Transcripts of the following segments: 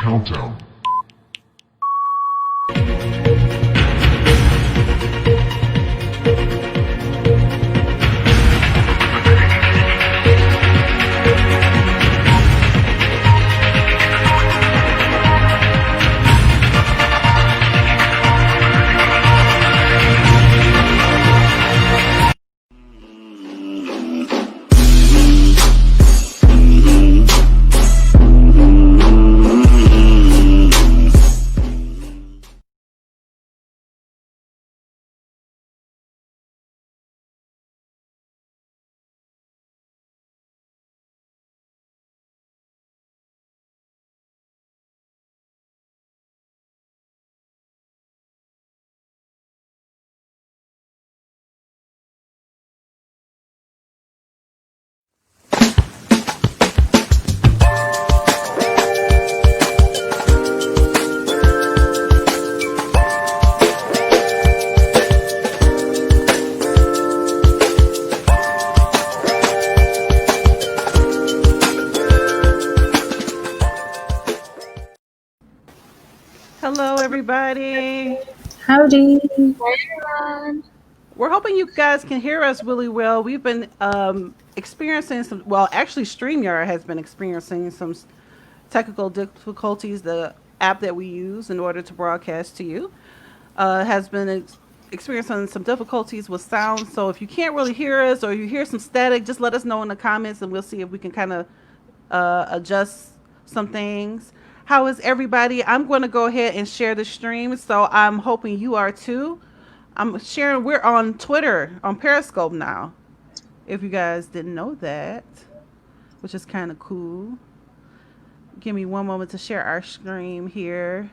countdown. Hello, everybody. Howdy. We're hoping you guys can hear us really well. We've been experiencing some, well, actually, StreamYard has been experiencing some technical difficulties. The app that we use in order to broadcast to you has been experiencing some difficulties with sound. So if you can't really hear us or you hear some static, just let us know in the comments and we'll see if we can kind of adjust some things. How is everybody? I'm going to go ahead and share the stream, so I'm hoping you are too. I'm sharing. We're on Twitter, on Periscope now. If you guys didn't know that, which is kind of cool. Give me one moment to share our stream here.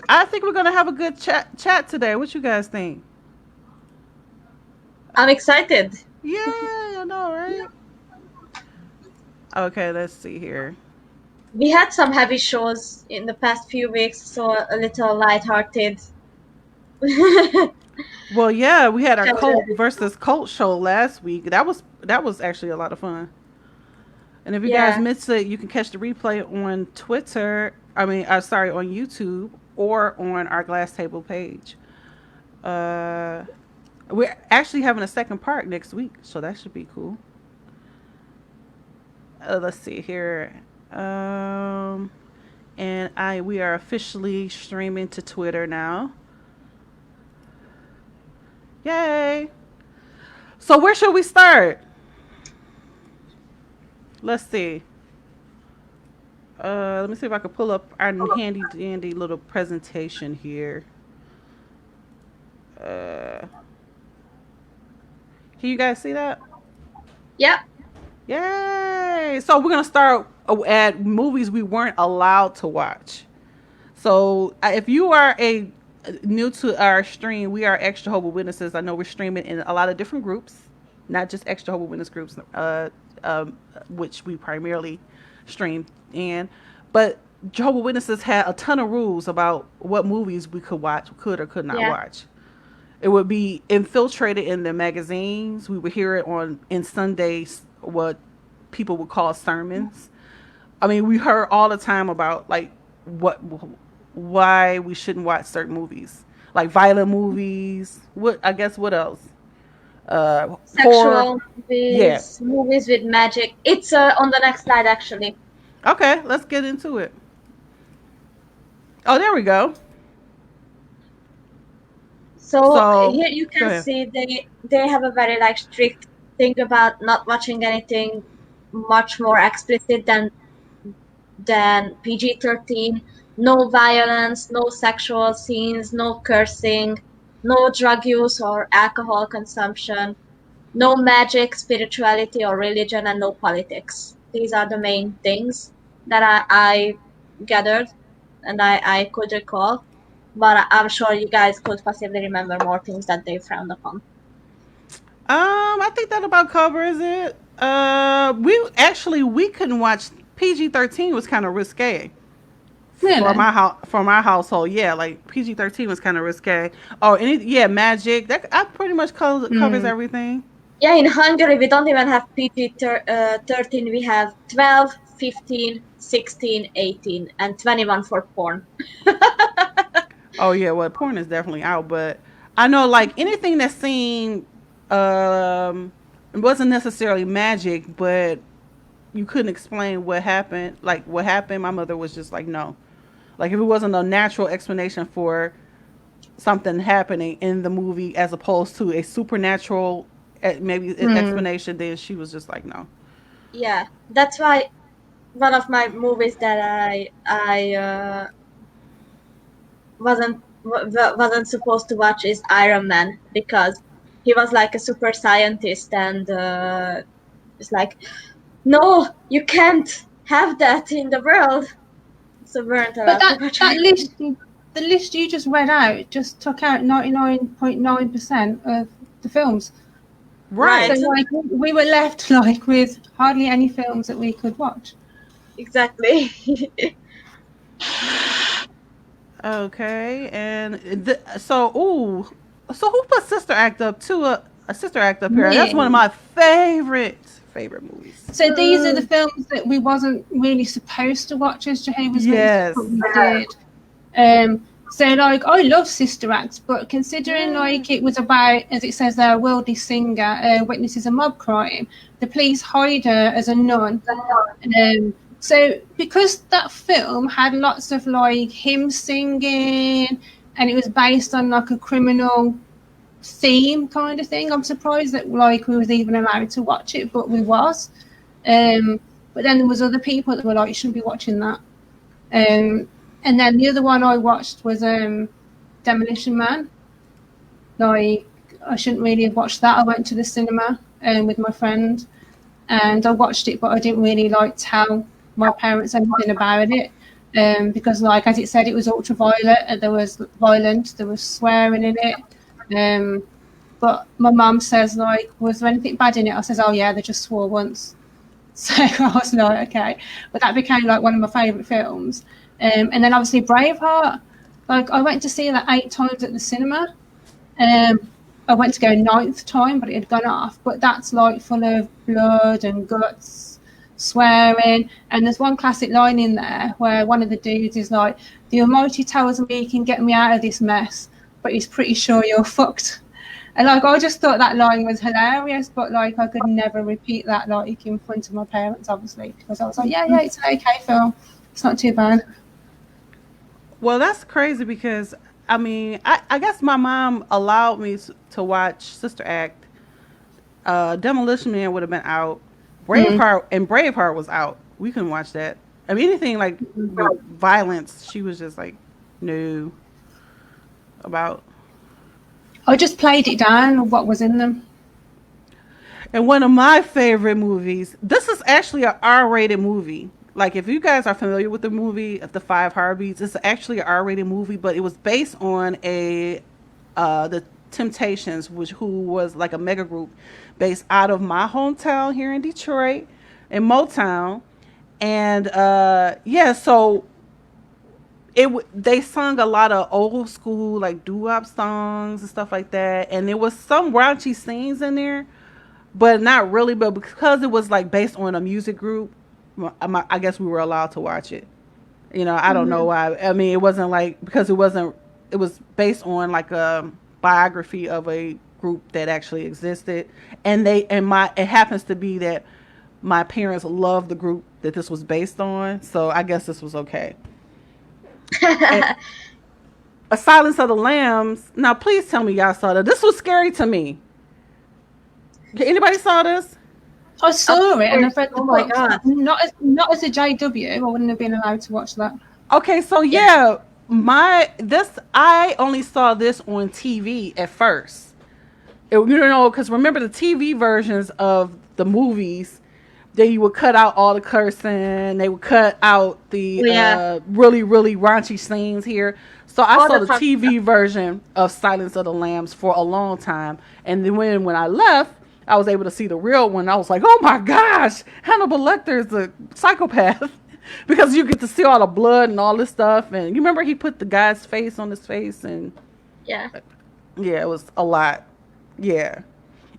I think we're going to have a good chat today. What you guys think? I'm excited. Yeah, I know, right? Okay, let's see here. We had some heavy shows in the past few weeks, so a little lighthearted. Well, yeah, we had our cult versus cult show last week. That was actually a lot of fun. And if you guys missed it, you can catch the replay on Twitter. On YouTube or on our Glass Table page. We're actually having a second part next week, so that should be cool. Let's see here. And we are officially streaming to Twitter now. Yay! So where should we start? Let's see. Let me see if I can pull up our handy dandy little presentation here. Can you guys see that? Yep. Yay! So we're gonna start at movies we weren't allowed to watch. So if you are new to our stream, we are Extra Jehovah's Witnesses. I know we're streaming in a lot of different groups, not just Extra Jehovah's Witness groups, which we primarily stream in. But Jehovah's Witnesses had a ton of rules about what movies we could or could not watch. It would be infiltrated in the magazines. We would hear it in Sundays, what people would call sermons. I mean, we heard all the time about like why we shouldn't watch certain movies, like violent movies. What else? Sexual horror. movies, movies with magic. It's on the next slide, actually. Okay, let's get into it. Oh, there we go. So here you can see they have a very strict thing about not watching anything much more explicit than PG-13. No violence, no sexual scenes, no cursing, no drug use or alcohol consumption, no magic, spirituality or religion, and no politics. These are the main things that I gathered and I could recall. But I'm sure you guys could possibly remember more things that they frowned upon. I think that about covers it. We couldn't watch PG-13. Was kind of risque. Really? For my household, yeah, like PG-13 was kind of risque. Oh, magic. That pretty much covers everything. Yeah, in Hungary we don't even have PG-13. We have 12, 15, 16, 18, and 21 for porn. Oh yeah, well, porn is definitely out, but I know like anything that seemed it wasn't necessarily magic, but you couldn't explain what happened. Like what happened, my mother was just like, no. Like if it wasn't a natural explanation for something happening in the movie as opposed to a supernatural maybe explanation, then she was just like, no. Yeah, that's why one of my movies that I wasn't supposed to watch is Iron Man, because he was like a super scientist, and it's like, no, you can't have that in the world. So we weren't But allowed to watch that Iron list, the list you just read out, just took out 99.9% of the films. Right. So like we were left like with hardly any films that we could watch. Exactly. Okay, and so who put Sister Act up to a Sister Act up here? That's one of my favorite movies. So these are the films that we wasn't really supposed to watch as Jehovah's Yes. Witnesses, but we did. So like I love Sister Act, but considering like it was about, as it says there, a worldly singer witnesses a mob crime, the police hide her as a nun. So because that film had lots of like hymn singing and it was based on like a criminal theme kind of thing, I'm surprised that like we was even allowed to watch it, but we was. But then there was other people that were like, you shouldn't be watching that. And then the other one I watched was Demolition Man. Like I shouldn't really have watched that. I went to the cinema with my friend and I watched it, but I didn't really like tell my parents anything about it, because like as it said, it was ultraviolet and there was swearing in it. But my mum says like, was there anything bad in it? I says, oh yeah, they just swore once. So I was like, okay. But that became like one of my favourite films. And then obviously Braveheart, like I went to see that 8 times at the cinema. I went to go 9th time, but it had gone off. But that's like full of blood and guts, swearing. And there's one classic line in there where one of the dudes is like, the Almighty tells me he can get me out of this mess, but he's pretty sure you're fucked. And like I just thought that line was hilarious, but like I could never repeat that like in front of my parents, obviously, because I was like, yeah, it's an okay film. It's not too bad. Well, that's crazy because I mean, I guess my mom allowed me to watch Sister Act. Demolition Man would have been out. Braveheart was out. We couldn't watch that. I mean, anything like violence, she was just like, no. About. I just played it down, what was in them. And one of my favorite movies, this is actually an R-rated movie. Like, if you guys are familiar with the movie, The Five Heartbeats, it's actually an R-rated movie, but it was based on the Temptations, who was like a mega group based out of my hometown here in Detroit, in Motown. And, so they sung a lot of old school, like, doo-wop songs and stuff like that. And there was some raunchy scenes in there, but not really. But because it was, like, based on a music group, I guess we were allowed to watch it. You know, I don't know why. I mean, it wasn't like, because it was based on like a biography of a group that actually existed. And it happens to be that my parents loved the group that this was based on. So I guess this was okay. A Silence of the Lambs. Now, please tell me y'all saw that. This was scary to me. Anybody saw this? I saw it and I read the my book. God. Not as a JW. I wouldn't have been allowed to watch that. Okay, so I only saw this on TV at first. Because remember the TV versions of the movies, they would cut out all the cursing. They would cut out the really, really raunchy scenes here. So I saw the TV version of Silence of the Lambs for a long time. And then when I left, I was able to see the real one. I was like, oh my gosh, Hannibal Lecter is a psychopath. Because you get to see all the blood and all this stuff. And you remember he put the guy's face on his face? And yeah, it was a lot. Yeah.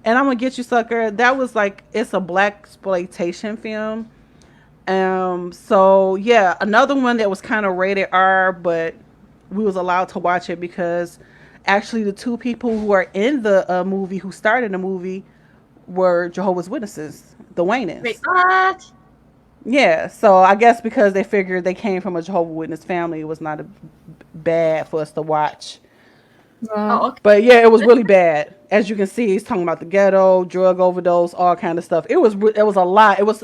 And I'm going to get you, sucker. That was like, it's a black exploitation film. So yeah, another one that was kind of rated R, but we was allowed to watch it because actually the two people who are in the movie who started the movie were Jehovah's Witnesses, the Wait, Waynants. what? Yeah, so I guess because they figured they came from a Jehovah's Witness family, it was not bad for us to watch. Right. Oh, okay. But yeah, it was really bad. As you can see, he's talking about the ghetto, drug overdose, all kind of stuff. It was a lot. It was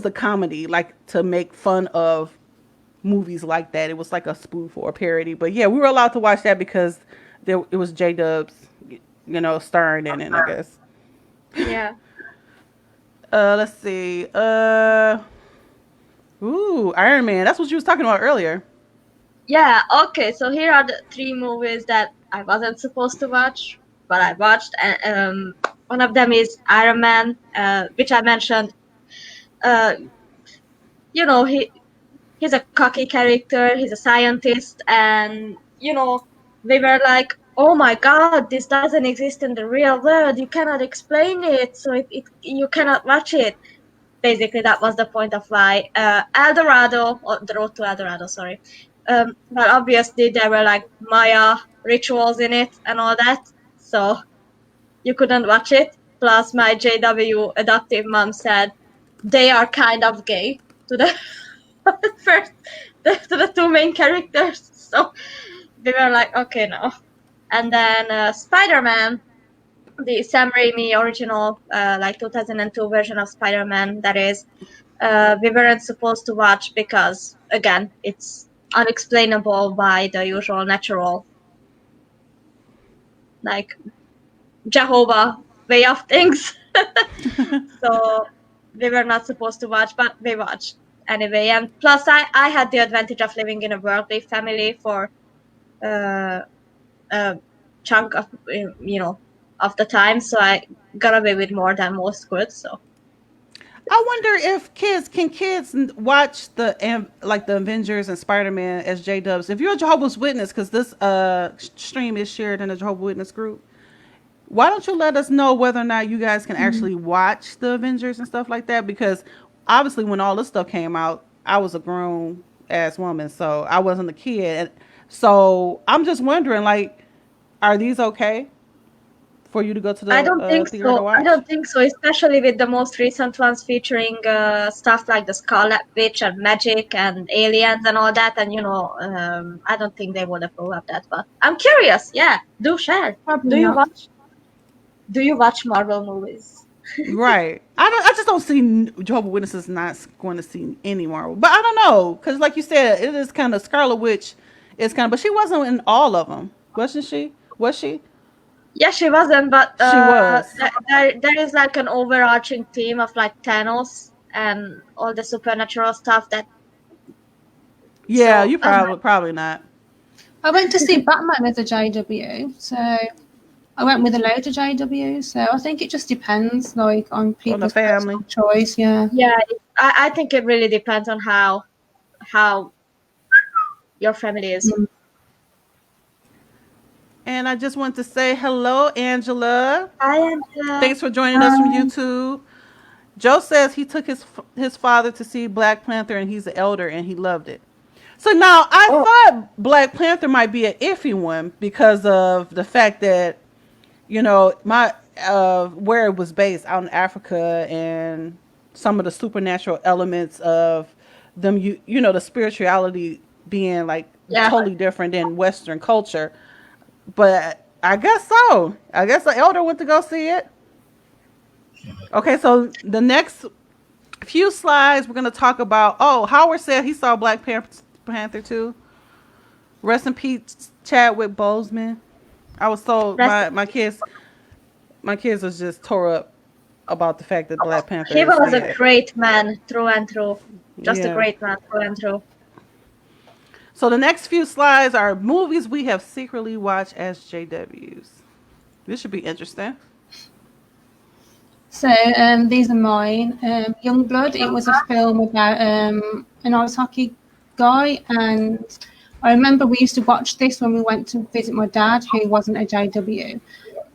a comedy, like to make fun of movies like that. It was like a spoof or a parody. But yeah, we were allowed to watch that because it was J Dubs, starring in it, I guess. Yeah. Let's see. Iron Man. That's what you was talking about earlier. Yeah, okay, so here are the 3 movies that I wasn't supposed to watch, but I watched. And one of them is Iron Man, which I mentioned. He's a cocky character, he's a scientist, and, we were like, oh my god, this doesn't exist in the real world, you cannot explain it, so you cannot watch it. Basically, that was the point of why Eldorado, or the Road to Eldorado, sorry. Well, obviously, there were like Maya rituals in it and all that, so you couldn't watch it. Plus, my JW adoptive mom said they are kind of gay to the to the 2 main characters. So we were like, okay, no. And then Spider-Man, the Sam Raimi original, 2002 version of Spider-Man, that is, we weren't supposed to watch because, again, it's unexplainable by the usual natural, like, Jehovah way of things. So we were not supposed to watch, but we watched anyway. And plus, I had the advantage of living in a worldly family for a chunk of, of the time, so I got away with more than most could. So I wonder if kids watch the Avengers and Spider-Man as J-Dubs. If you're a Jehovah's Witness, because this stream is shared in a Jehovah's Witness group, why don't you let us know whether or not you guys can actually watch the Avengers and stuff like that? Because obviously when all this stuff came out, I was a grown ass woman, so I wasn't a kid. So I'm just wondering, like, are these okay for you to go to the I don't think theater to so. watch? I don't think so, especially with the most recent ones featuring stuff like the Scarlet Witch and magic and aliens and all that. And I don't think they would approve of that. But I'm curious. Yeah, do share. Probably Do you not. watch? Do you watch Marvel movies? Right. I just don't see Jehovah's Witnesses not going to see any Marvel. But I don't know, because like you said, it is kind of Scarlet Witch. It's kind of, but she wasn't in all of them, wasn't she? Was she? Yeah, she wasn't, but She was. there is like an overarching theme of like Thanos and all the supernatural stuff that. Yeah, So, you probably not. I went to see Batman as a JW, so I went with a load of JW. So I think it just depends, like, on people's family personal choice. Yeah. Yeah, I think it really depends on how your family is. And I just want to say hello, Angela. Hi, Angela. Thanks for joining us from YouTube. Joe says he took his father to see Black Panther, and he's an elder, and he loved it. So now I thought Black Panther might be an iffy one because of the fact that, my where it was based out in Africa and some of the supernatural elements of them, the spirituality being like totally different than Western culture. But I guess so. I guess the elder went to go see it. Okay, so the next few slides we're going to talk about. Oh, Howard said he saw Black Panther too. Rest in peace, Chadwick Boseman. I was so my kids was just tore up about the fact that Black Panther. He was a great man through and through. Just a Yeah. great man through and through. So the next few slides are movies we have secretly watched as JWs. This should be interesting. So these are mine. Youngblood. It was a film about an ice hockey guy, and I remember we used to watch this when we went to visit my dad, who wasn't a JW.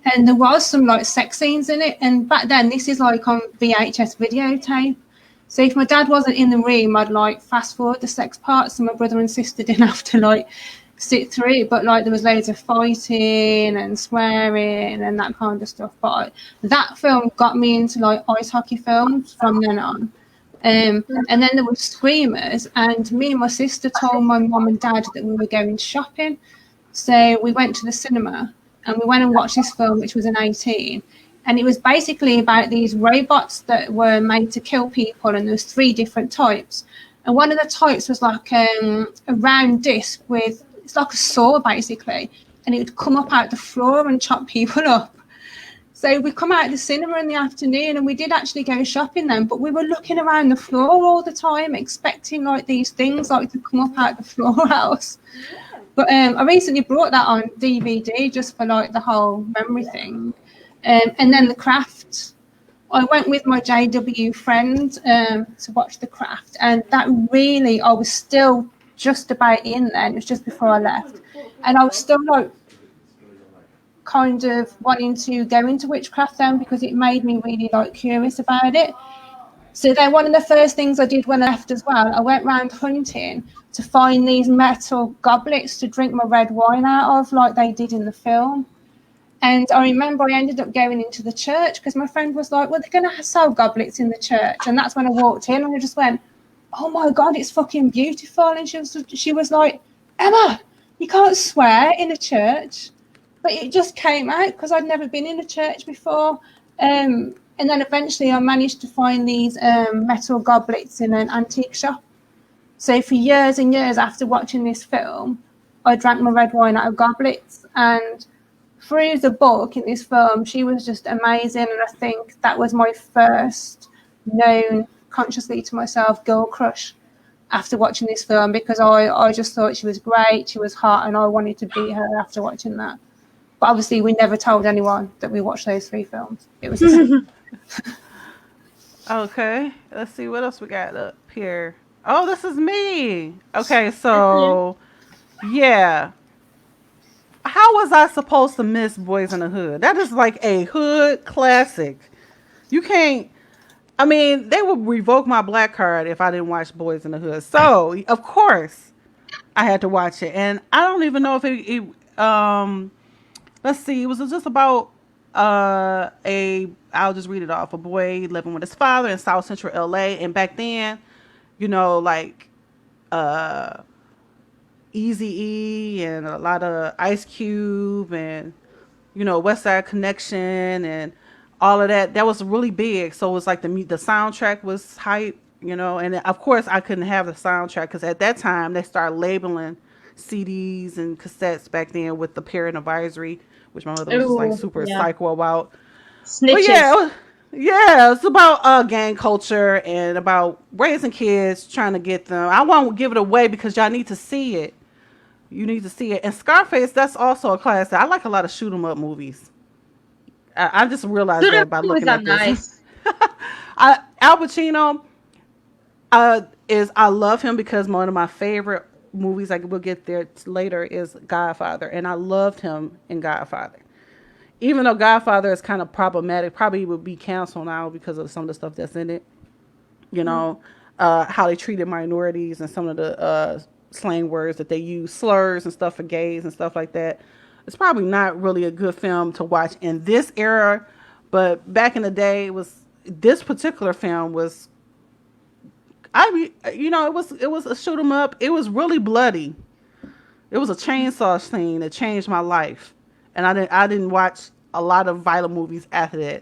And there was some like sex scenes in it. And back then, this is like on VHS videotape. So if my dad wasn't in the room, I'd like fast forward the sex parts, so my brother and sister didn't have to like sit through it. But like there was loads of fighting and swearing and that kind of stuff. But that film got me into like ice hockey films from then on. And then there were Screamers, and me and my sister told my mum and dad that we were going shopping. So we went to the cinema and we went and watched this film, which was an 18. And it was basically about these robots that were made to kill people, and there was 3 different types. And one of the types was like a round disc with, it's like a saw basically, and it would come up out the floor and chop people up. So we come out of the cinema in the afternoon, and we did actually go shopping then, but we were looking around the floor all the time, expecting like these things like to come up out the floor else. But I recently brought that on DVD just for like the whole memory thing. And then The Craft. I went with my JW friend to watch The Craft, and that really, I was still just about in then. It was just before I left, and I was still like kind of wanting to go into witchcraft then, because it made me really like curious about it. So then one of the first things I did when I left as well, I went round hunting to find these metal goblets to drink my red wine out of, like they did in the film. And I remember I ended up going into the church because my friend was like, well, they're going to sell goblets in the church. And that's when I walked in, and I just went, oh my God, it's fucking beautiful. And she was like, Emma, you can't swear in a church. But it just came out because I'd never been in a church before. And then eventually I managed to find these metal goblets in an antique shop. So for years and years after watching this film, I drank my red wine out of goblets. And through the book in this film, she was just amazing. And I think that was my first known, consciously to myself, girl crush after watching this film, because I just thought she was great, she was hot, and I wanted to be her after watching that. But obviously we never told anyone that we watched those 3 films. It was just Okay, let's see what else we got up here. Oh, this is me. Okay, so yeah. How was I supposed to miss Boys in the Hood? That is like a hood classic. You can't, I mean, they would revoke my black card if I didn't watch Boys in the Hood. So, of course, I had to watch it. And I don't even know if let's see, it was just about I'll just read it off. A boy living with his father in South Central LA. And back then, you know, like, Eazy-E and a lot of Ice Cube and, you know, West Side Connection and all of that. That was really big. So it was like the soundtrack was hype, you know. And of course I couldn't have the soundtrack because at that time they started labeling CDs and cassettes back then with the parent advisory, which my mother was like super psycho about. Snitches. But yeah, it's about gang culture and about raising kids, trying to get them. I won't give it away because y'all need to see it. You need to see it. And Scarface, that's also a classic. I like a lot of shoot 'em up movies. I just realized that by looking at this. Nice. Al Pacino I love him because one of my favorite movies, like we'll get there later, is Godfather. And I loved him in Godfather. Even though Godfather is kind of problematic, probably would be canceled now because of some of the stuff that's in it. You know, how they treated minorities and some of the slang words that they use, slurs and stuff for gays and stuff like that. It's probably not really a good film to watch in this era, but back in the day, this particular film was, it was a shoot 'em up. It was really bloody. It was a chainsaw scene that changed my life, and I didn't watch a lot of violent movies after that.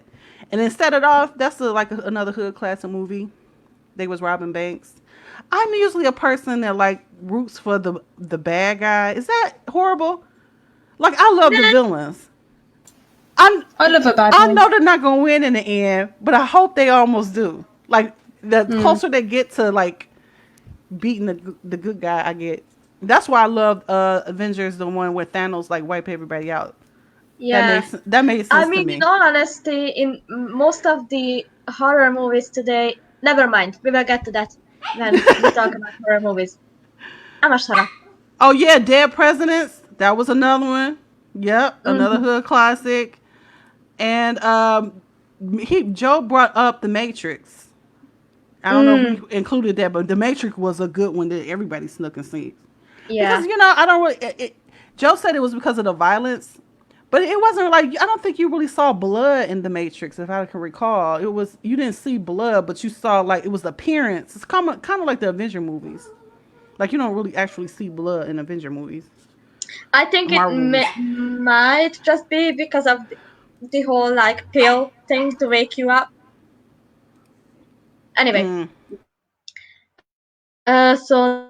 And then set it off. That's another hood classic movie. They was robbing banks. I'm usually a person that like roots for the bad guy. Is that horrible? Like I love the villains. I love a bad guy. I know they're not gonna win in the end, but I hope they almost do. Like the closer they get to like beating the good guy, I get. That's why I love Avengers, the one where Thanos like wipe everybody out. Yeah, that made sense to me. I mean, in all honesty, in most of the horror movies today, never mind. We will get to that when we talk about horror movies. Oh yeah, Dead Presidents. That was another one. Yep, another hood classic. And Joe brought up The Matrix. I don't know if we included that, but The Matrix was a good one that everybody snuck and seen. Because Yeah. I don't really. Joe said it was because of the violence, but it wasn't like I don't think you really saw blood in The Matrix, if I can recall. It was you didn't see blood, but you saw like it was appearance. It's kind of like the Avenger movies. Like you don't really actually see blood in Avenger movies I think or it Marvel movies. might just be because of the whole like pill thing to wake you up. Anyway, Mm. so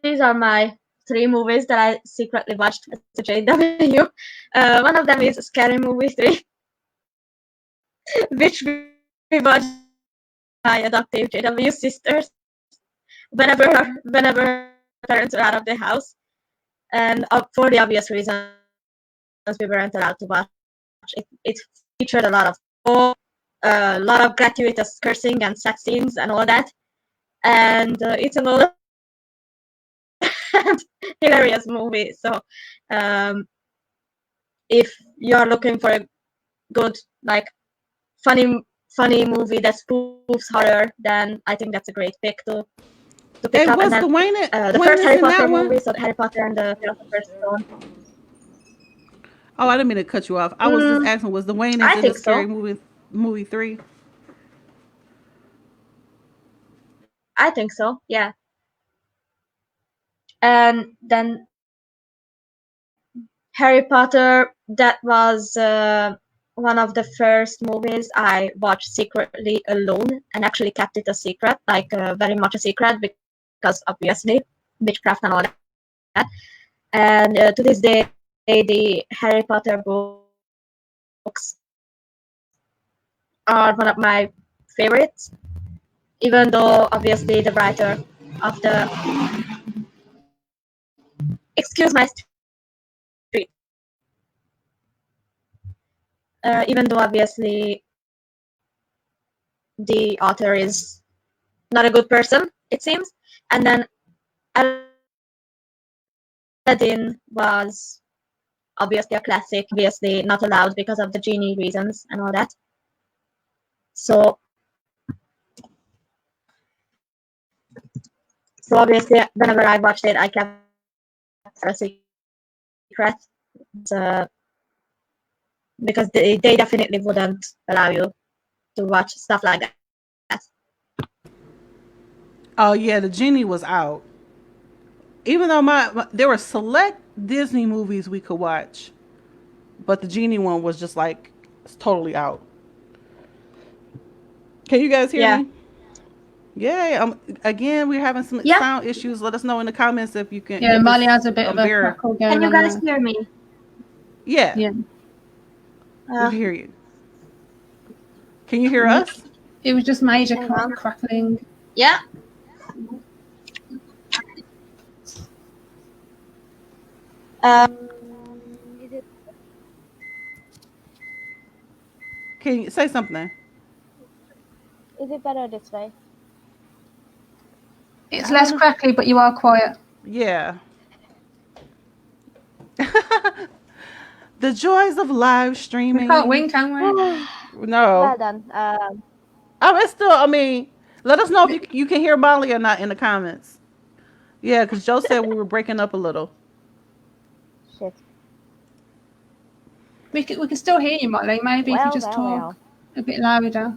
these are my 3 movies that I secretly watched as a JW. One of them is Scary Movie 3, which we watched with my adoptive JW sisters whenever her parents were out of the house. And for the obvious reasons, we weren't allowed to watch. It featured a lot of gore, a lot of gratuitous cursing and sex scenes and all that. And it's an old and hilarious movie. So, um, if you're looking for a good, like, funny movie that spoofs horror, then I think that's a great pick to pick up. Hey, And then was the Dwayne first is Harry in Potter that one? movie, so Harry Potter and the Philosopher's Stone. Oh, I didn't mean to cut you off. I was just asking, was Dwayne is I in the think Scary so. movie 3? I think so. Yeah. And then Harry Potter. That was one of the first movies I watched secretly alone and actually kept it a secret, like very much a secret because obviously witchcraft and all that. And to this day, the Harry Potter books are one of my favorites, even though obviously the writer of the excuse my street, even though obviously the author is not a good person, it seems. And then Aladdin was obviously a classic, obviously not allowed because of the genie reasons and all that. So, so obviously, whenever I watched it, I kept it a secret uh, because they definitely wouldn't allow you to watch stuff like that. Oh yeah, the genie was out. Even though there were select Disney movies we could watch, but the genie one was just like it's totally out. Can you guys hear Yeah. me? Yeah. Again, we're having some Yeah. sound issues. Let us know in the comments if you can. Yeah, If Molly it's has a bit of a Vera. crackle Can going you on guys there. hear me? Yeah, Yeah. we can hear you. Can you hear us? It was just major Hang on. crackling. Yeah. Is it Can you say something? better this way? It's I less don't know. crackly, but you are quiet. Yeah. The joys of live We streaming. can't win, can we? No. Well done. Oh, it's still. I mean, let us know if you can hear Molly or not in the comments. Yeah, because Joe said we were breaking up a little. Shit. We can still hear you, Molly. Maybe if you just talk a bit louder.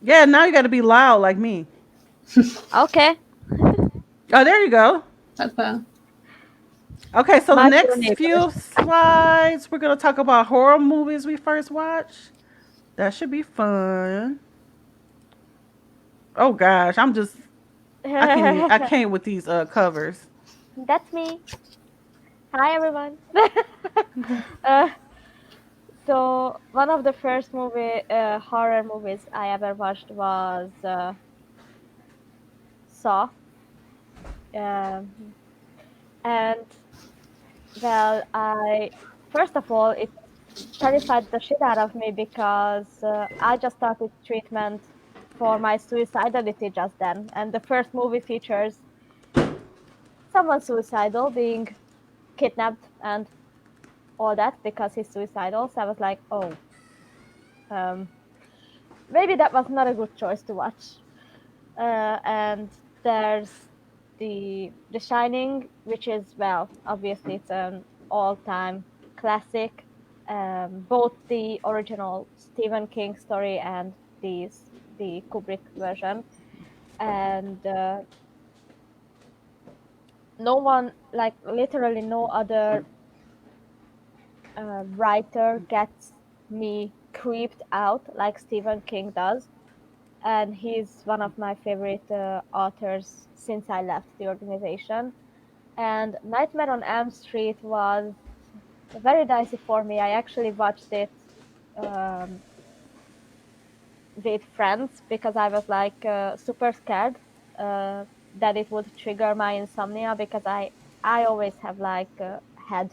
Yeah, now you got to be loud like me. Okay. Oh, there you go. That's better. Okay, so the My next neighbors. few slides, we're going to talk about horror movies we first watched. That should be fun. Oh gosh, I can't with these covers. That's me. Hi, everyone. uh, so one of the first horror movies I ever watched was Saw. Um, and well, first of all, it terrified the shit out of me because I just started treatment for my suicidality just then, and the first movie features someone suicidal being kidnapped and all that because he's suicidal. So I was like, oh, Maybe that was not a good choice to watch. And there's the Shining, which is, well, obviously it's an all-time classic. Both the original Stephen King story and the Kubrick version. And no one, like literally no other writer gets me creeped out like Stephen King does. And he's one of my favorite authors since I left the organization. And Nightmare on Elm Street was very dicey for me. I actually watched it with friends because I was like super scared that it would trigger my insomnia, because I always have like had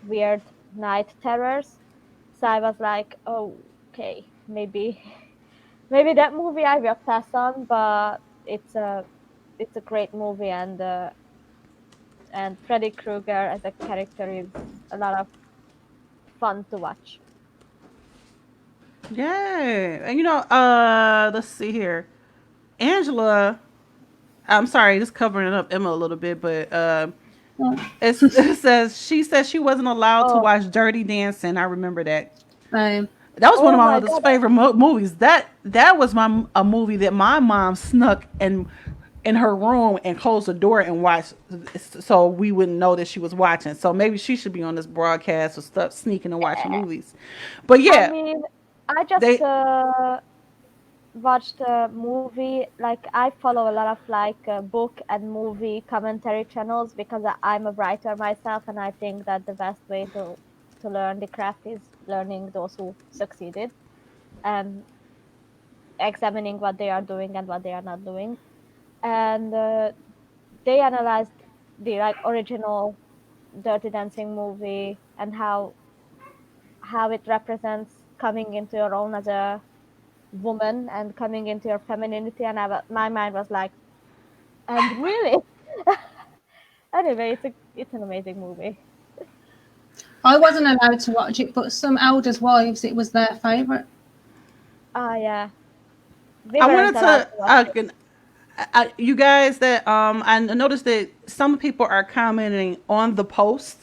weird night terrors. So I was like, oh, okay, maybe that movie I will pass on, but it's a great movie, and Freddy Krueger as a character is a lot of fun to watch. Yay. And let's see here. Angela, I'm sorry, just covering up Emma a little bit, but it says she she wasn't allowed to watch Dirty Dancing. I remember that. That was one of my mother's favorite movies. That was a movie that my mom snuck in her room and closed the door and watched, so we wouldn't know that she was watching. So maybe she should be on this broadcast or stuff, sneaking and watching movies. But yeah, I mean, I just watched a movie. Like, I follow a lot of like book and movie commentary channels because I'm a writer myself, and I think that the best way to learn the craft is learning those who succeeded and examining what they are doing and what they are not doing. And they analyzed the like original Dirty Dancing movie and how it represents coming into your own as a woman and coming into your femininity. And my mind was like, and really? Anyway, it's an amazing movie. I wasn't allowed to watch it, but some elders' wives, it was their favourite. Oh, yeah. I wanted to, you guys, that I noticed that some people are commenting on the post.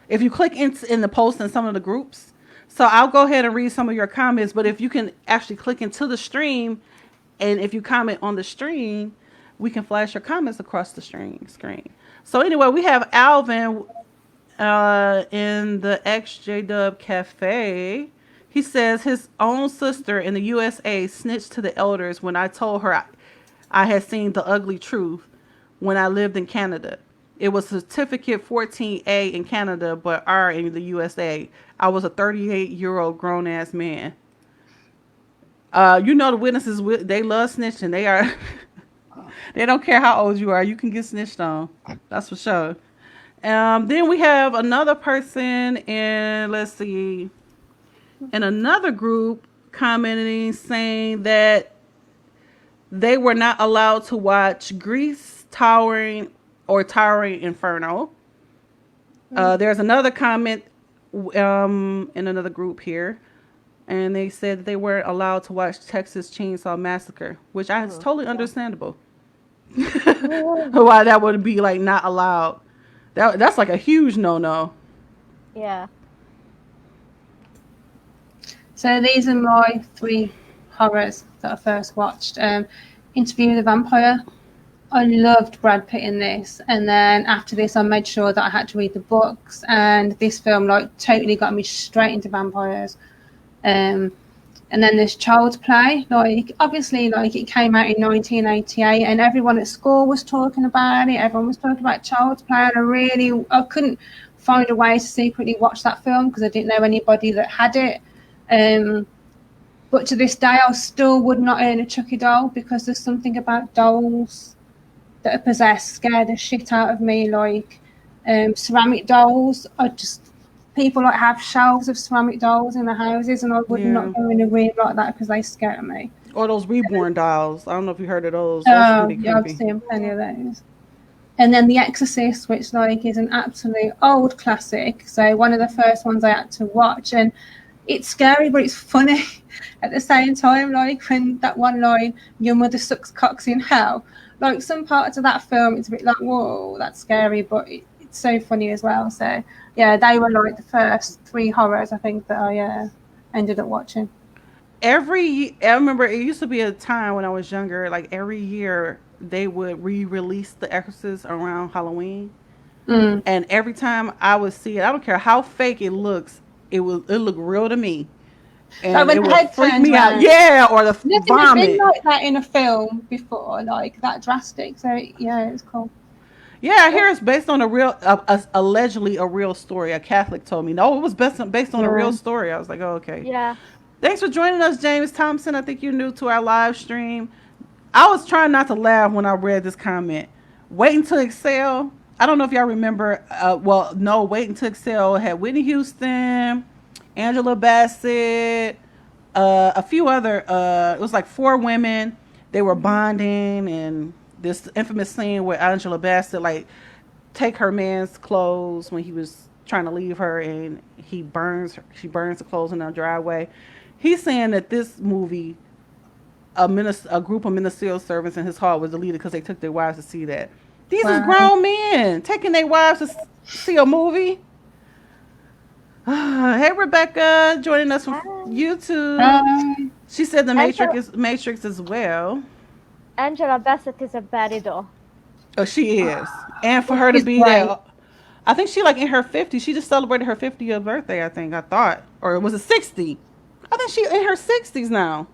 If you click in the post in some of the groups, so I'll go ahead and read some of your comments. But if you can actually click into the stream, and if you comment on the stream, we can flash your comments across the screen. So anyway, we have Alvin in the XJ Cafe. He says his own sister in the USA snitched to the elders when I told her I had seen The Ugly Truth when I lived in Canada. It was certificate 14A in Canada, but R in the USA. I was a 38-year-old grown-ass man. The witnesses, they love snitching. They are, they don't care how old you are. You can get snitched on. That's for sure. Then we have another person in, let's see, in another group commenting saying that they were not allowed to watch Grease, Towering Inferno. There's another comment in another group here, and they said they weren't allowed to watch Texas Chainsaw Massacre, which is totally understandable. Why that would be like not allowed. That's like a huge no-no. Yeah. So these are my 3 horrors that I first watched. Interview with the Vampire. I loved Brad Pitt in this, and then after this I made sure that I had to read the books, and this film like totally got me straight into vampires. And then there's Child's Play. Like, obviously, like, it came out in 1988 and everyone at school was talking about it. Everyone was talking about Child's Play, and I couldn't find a way to secretly watch that film because I didn't know anybody that had it. But to this day, I still would not own a Chucky doll because there's something about dolls that are possessed scare the shit out of me. Like ceramic dolls, people like have shelves of ceramic dolls in their houses, and I would not go in a room like that because they scare me. Or those reborn dolls. I don't know if you heard of those. Oh, yeah, I've seen plenty of those. And then The Exorcist, which like is an absolute old classic. So one of the first ones I had to watch, and it's scary, but it's funny at the same time. Like when that one line, "Your mother sucks cocks in hell." Like some parts of that film, it's a bit like, whoa, that's scary, but it's so funny as well. So yeah, they were like the first 3 horrors I think that I ended up watching. I remember it used to be a time when I was younger, like every year they would re-release The Exorcist around Halloween. And every time I would see it, I don't care how fake it looks, it looked real to me. And it would freak me out. Yeah, or the Nothing vomit. has been like that in a film before, like that drastic. So yeah, it's cool. Yeah, I hear it's based on a real, allegedly a real story. A Catholic told me. No, it was based on a real story. I was like, oh, okay. Yeah. Thanks for joining us, James Thompson. I think you're new to our live stream. I was trying not to laugh when I read this comment. Waiting to Excel. I don't know if y'all remember. Waiting to Excel had Whitney Houston, Angela Bassett, a few other. It was like 4 women. They were bonding, and this infamous scene where Angela Bassett like take her man's clothes when he was trying to leave her, and she burns the clothes in the driveway. He's saying that this movie, a group of ministerial servants in his hall was deleted because they took their wives to see that. These is grown men taking their wives to see a movie. Hey, Rebecca, joining us from YouTube. She said the Matrix as well. Angela Bassett is a baddie though. Oh, she is. And for her to be there, I think she like in her 50s. She just celebrated her 50th birthday, I thought. Or was it 60? I think she in her 60s now.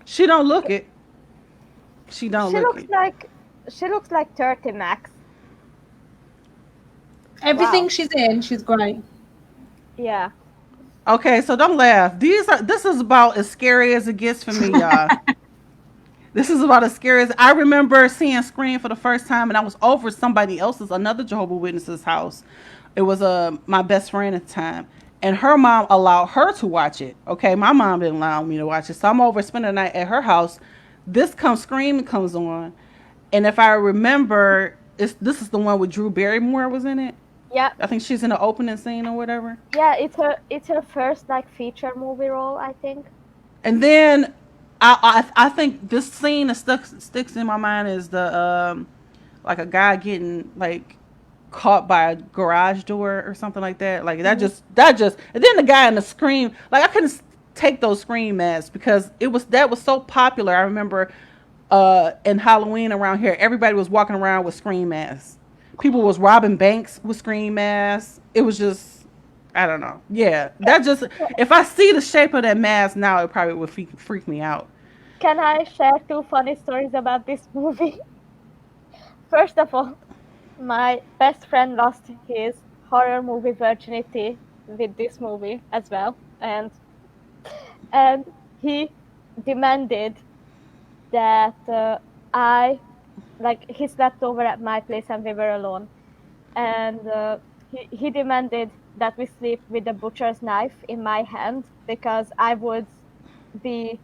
She don't look it. She looks like 30 max. Everything she's in, she's great. Yeah. Okay, so don't laugh. This is about as scary as it gets for me, y'all. This is about as scary as I remember seeing Scream for the first time, and I was over another Jehovah's Witness's house. It was my best friend at the time, and her mom allowed her to watch it. Okay, my mom didn't allow me to watch it, so I'm over spending the night at her house. Scream comes on, and if I remember, this is the one with Drew Barrymore was in it. Yeah. I think she's in the opening scene or whatever. Yeah, it's her first like feature movie role, I think. And then I think this scene that sticks in my mind is the like a guy getting like caught by a garage door or something like that. Like that just and then the guy in the Scream, like I couldn't take those Scream masks because that was so popular. I remember in Halloween around here, everybody was walking around with Scream masks. People was robbing banks with Scream masks. It was just, I don't know. Yeah, if I see the shape of that mask now, it probably would freak me out. Can I share 2 funny stories about this movie? First of all, my best friend lost his horror movie virginity with this movie as well, and he demanded that he slept over at my place and we were alone, and he demanded that we sleep with a butcher's knife in my hand because I would be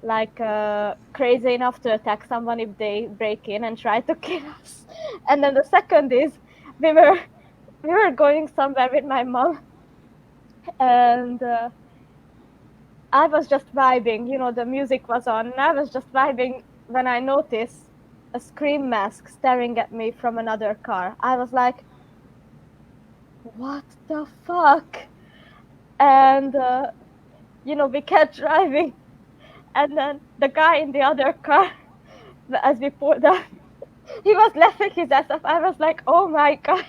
like crazy enough to attack someone if they break in and try to kill us. And then the second is we were going somewhere with my mom, and I was just vibing, the music was on, and I was just vibing when I noticed a Scream mask staring at me from another car. I was like, what the fuck? And we kept driving, and then the guy in the other car, as we pulled up, he was laughing his ass off. I was like, oh my god.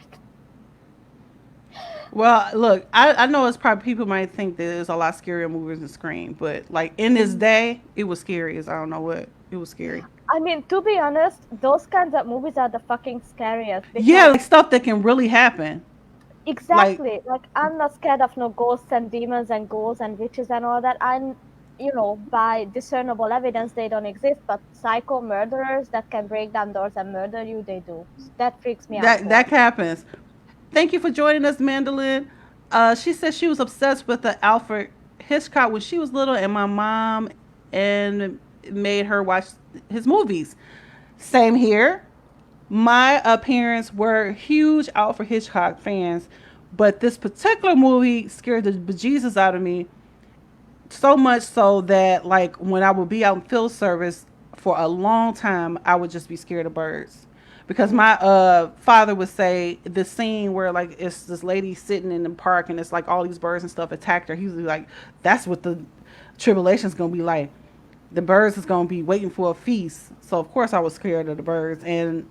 Well, look, I know it's probably people might think that there's a lot scarier movies than Scream, but like in this day, it was scary as I don't know what. It was scary. I mean, to be honest, those kinds of movies are the fucking scariest. Yeah, like stuff that can really happen. Exactly. Like I'm not scared of no ghosts and demons and ghouls and witches and all that. I'm, by discernible evidence, they don't exist. But psycho murderers that can break down doors and murder you, they do. That freaks me out. That happens. Thank you for joining us, Mandolin. She said she was obsessed with the Alfred Hitchcock when she was little, and my mom made her watch his movies. Same here. My parents were huge Alfred Hitchcock fans, but this particular movie scared the bejesus out of me. So much so that like when I would be out in field service for a long time, I would just be scared of birds. Because my father would say the scene where like it's this lady sitting in the park and it's like all these birds and stuff attacked her. He was like, "That's what the tribulation's gonna be like. The birds is gonna be waiting for a feast." So of course I was scared of the birds. And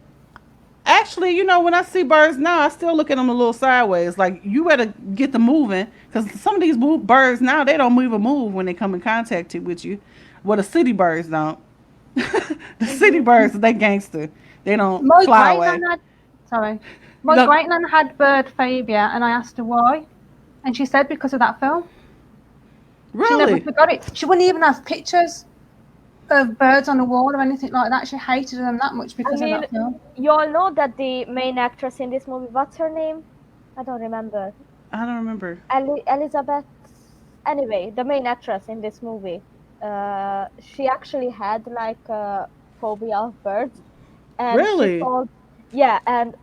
actually, when I see birds now, I still look at them a little sideways. Like, you better get them moving, because some of these birds now, they don't even move when they come in contact with you. Well, the city birds don't. The city birds, they gangster. They don't My fly great away. nan had, sorry, my Look, great nan had bird phobia, and I asked her why, and she said because of that film. She never really? forgot it. She wouldn't even have pictures of birds on the wall or anything like that. She hated them that much I because of mean, that film. you all know that the main actress in this movie, what's her name? I don't remember. I don't remember. Elizabeth. Anyway, the main actress in this movie, she actually had like a phobia of birds, and she Really? told, yeah, and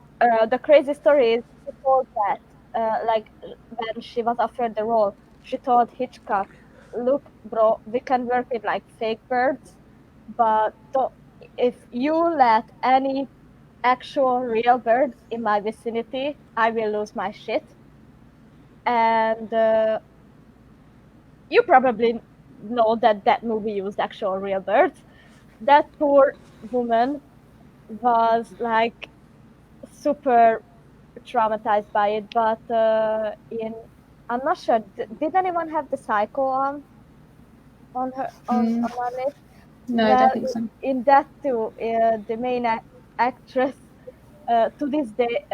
the crazy story is she told that, like when she was offered the role, she told Hitchcock, "Look, bro, we can work with like fake birds, but if you let any actual real birds in my vicinity, I will lose my shit." And you probably know that that movie used actual real birds. That poor woman was like super traumatized by it, but in I'm not sure. Did anyone have the Psycho on her on our list? No, I Well, don't think so. in that too, the main actress, to this day,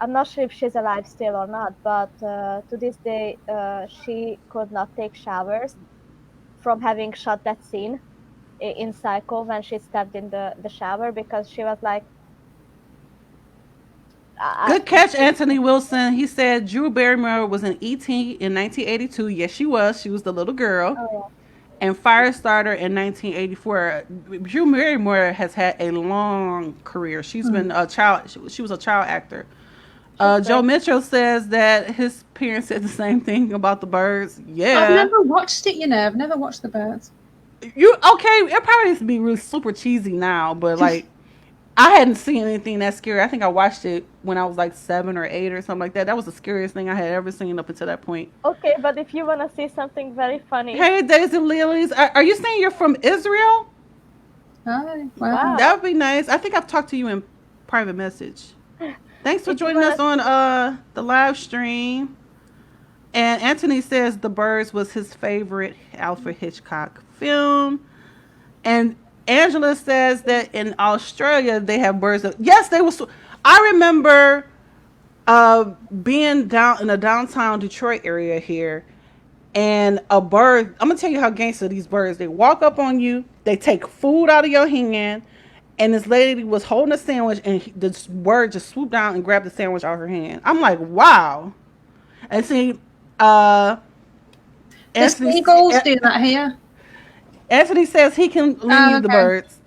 I'm not sure if she's alive still or not, but to this day, she could not take showers from having shot that scene in Psycho when she stepped in the shower, because she was like, Good catch, Anthony Wilson. He said Drew Barrymore was in E.T. in 1982. Yes, she was. She was the little girl. oh And Firestarter in 1984. Drew Barrymore has had a long career. She's been a child. She was a child actor. yeah, she's Joe great. Mitchell says that his parents said the same thing about the birds. I've Yeah, never watched it, I've never watched the birds. you okay? It probably used to be really super cheesy now, but like I hadn't seen anything that scary. I think I watched it when I was like 7 or 8 or something like that. That was the scariest thing I had ever seen up until that point. Okay, but if you wanna see something very funny, Hey, Daisy Lilies, are you saying you're from Israel? Oh, wow. wow. That would be nice. I think I've talked to you in private message. Thanks for If you joining us wanna, on the live stream. And Anthony says The Birds was his favorite Alfred Hitchcock film. And Angela says that in Australia they have birds. Yes, they were. I remember being down in the downtown Detroit area here, and a bird. I'm gonna tell you how gangster these birds. They walk up on you. They take food out of your hand. And this lady was holding a sandwich, and this bird just swooped down and grabbed the sandwich out of her hand. I'm like, wow. And see, The Anthony, seagulls do that here. Anthony says he can leave the Okay. birds.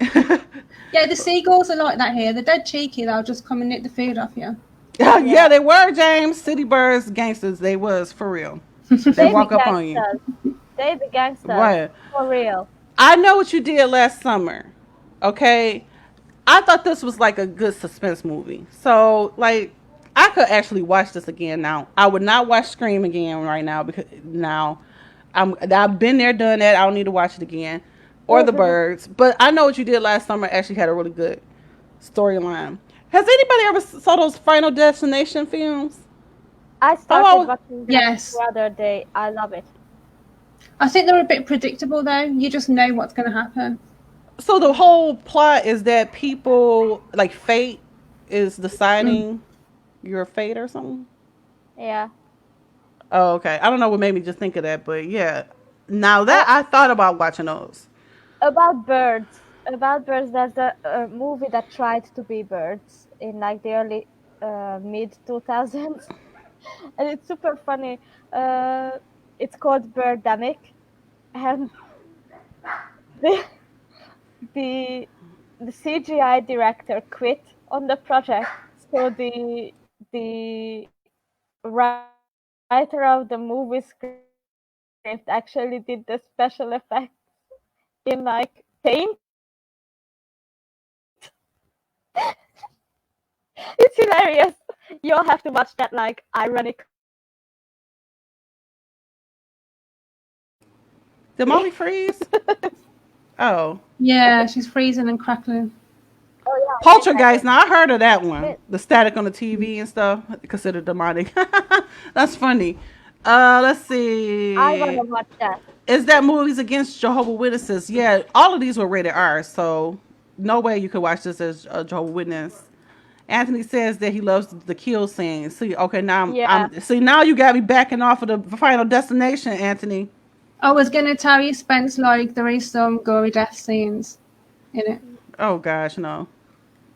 Yeah, the seagulls are like that here. They're dead cheeky. They'll just come and nick the food off you. Yeah, they were, James. City birds, gangsters. They was, for real. They they walk be up on you. gangsters. They be gangsters. What? For real. I know what you did last summer. Okay? I thought this was like a good suspense movie. So, like, I could actually watch this again now. I would not watch Scream again right now because now I've been there, done that. I don't need to watch it again. Or The Birds. But I know what you did last summer actually had a really good storyline. Has anybody ever saw those Final Destination films? I started watching them Yes. the other day. I love it. I think they're a bit predictable, though. You just know what's going to happen. So the whole plot is that people, like fate, is deciding your fate or something? Yeah. Oh, okay. I don't know what made me just think of that, but yeah. Now that I thought about watching those. About birds. There's a movie that tried to be birds in like the early mid 2000s, and it's super funny. It's called Birdemic, and the the the CGI director quit on the project, so the writer of the movie script actually did the special effects in like paint. It's hilarious. You'll have to watch that like ironic. Did Molly freeze? Oh. Yeah, she's freezing and crackling. Oh yeah. Poltergeist. Now I heard of that one. The static on the TV and stuff. Considered demonic. That's funny. Let's see. I wanna watch that. Is that movies against Jehovah's Witnesses? Yeah, all of these were rated R, so no way you could watch this as a Jehovah's Witness. Anthony says that he loves the kill scene. See, okay, now now you got me backing off of the Final Destination, Anthony. I was gonna tell you, Spence, like there is some gory death scenes in it. Oh gosh, no.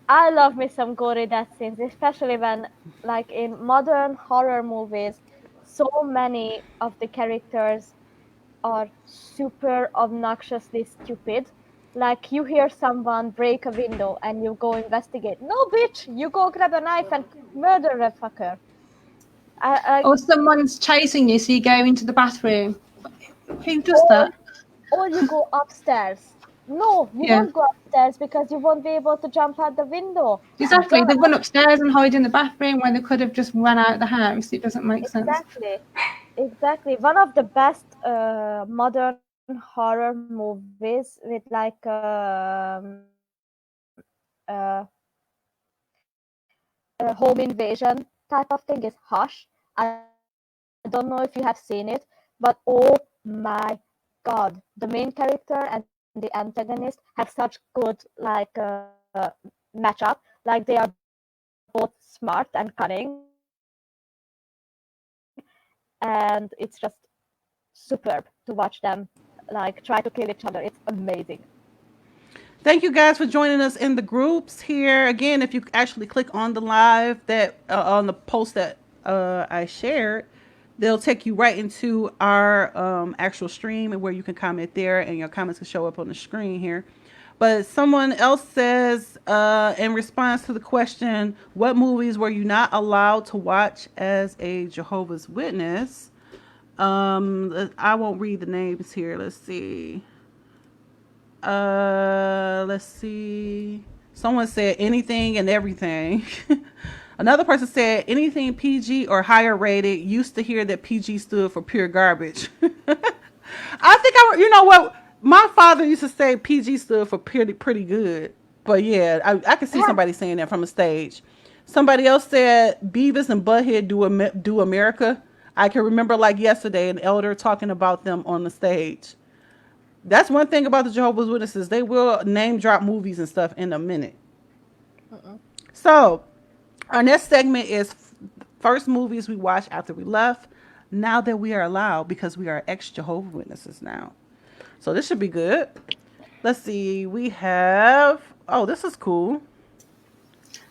I love me some gory death scenes, especially when, like in modern horror movies, so many of the characters are super obnoxiously stupid. Like you hear someone break a window and you go investigate. No, bitch, you go grab a knife and murder a fucker. Or someone's chasing you, so you go into the bathroom. Who does that? Or you go upstairs. No, you won't go upstairs because you won't be able to jump out the window. Exactly. They run upstairs and hide in the bathroom when they could have just run out of the house. It doesn't make sense. Exactly. One of the best modern horror movies with like home invasion type of thing is Hush. I don't know if you have seen it, but oh my god, the main character and the antagonist have such good like matchup. Like they are both smart and cunning, and it's just superb to watch them like try to kill each other. It's amazing. Thank you guys for joining us in the groups here. Again, if you actually click on the live that on the post that I shared, they'll take you right into our actual stream and where you can comment there, and your comments can show up on the screen here. But someone else says, in response to the question, what movies were you not allowed to watch as a Jehovah's Witness? I won't read the names here. Let's see. Someone said anything and everything. Another person said anything PG or higher rated. Used to hear that PG stood for pure garbage. I think you know what? My father used to say PG stood for pretty good. But yeah, I can see somebody saying that from a stage. Somebody else said Beavis and Butthead do America. I can remember like yesterday an elder talking about them on the stage. That's one thing about the Jehovah's Witnesses. They will name drop movies and stuff in a minute. So our next segment is first movies we watched after we left. Now that we are allowed, because we are ex-Jehovah's Witnesses now. So this should be good. Let's see. We have... Oh, this is cool.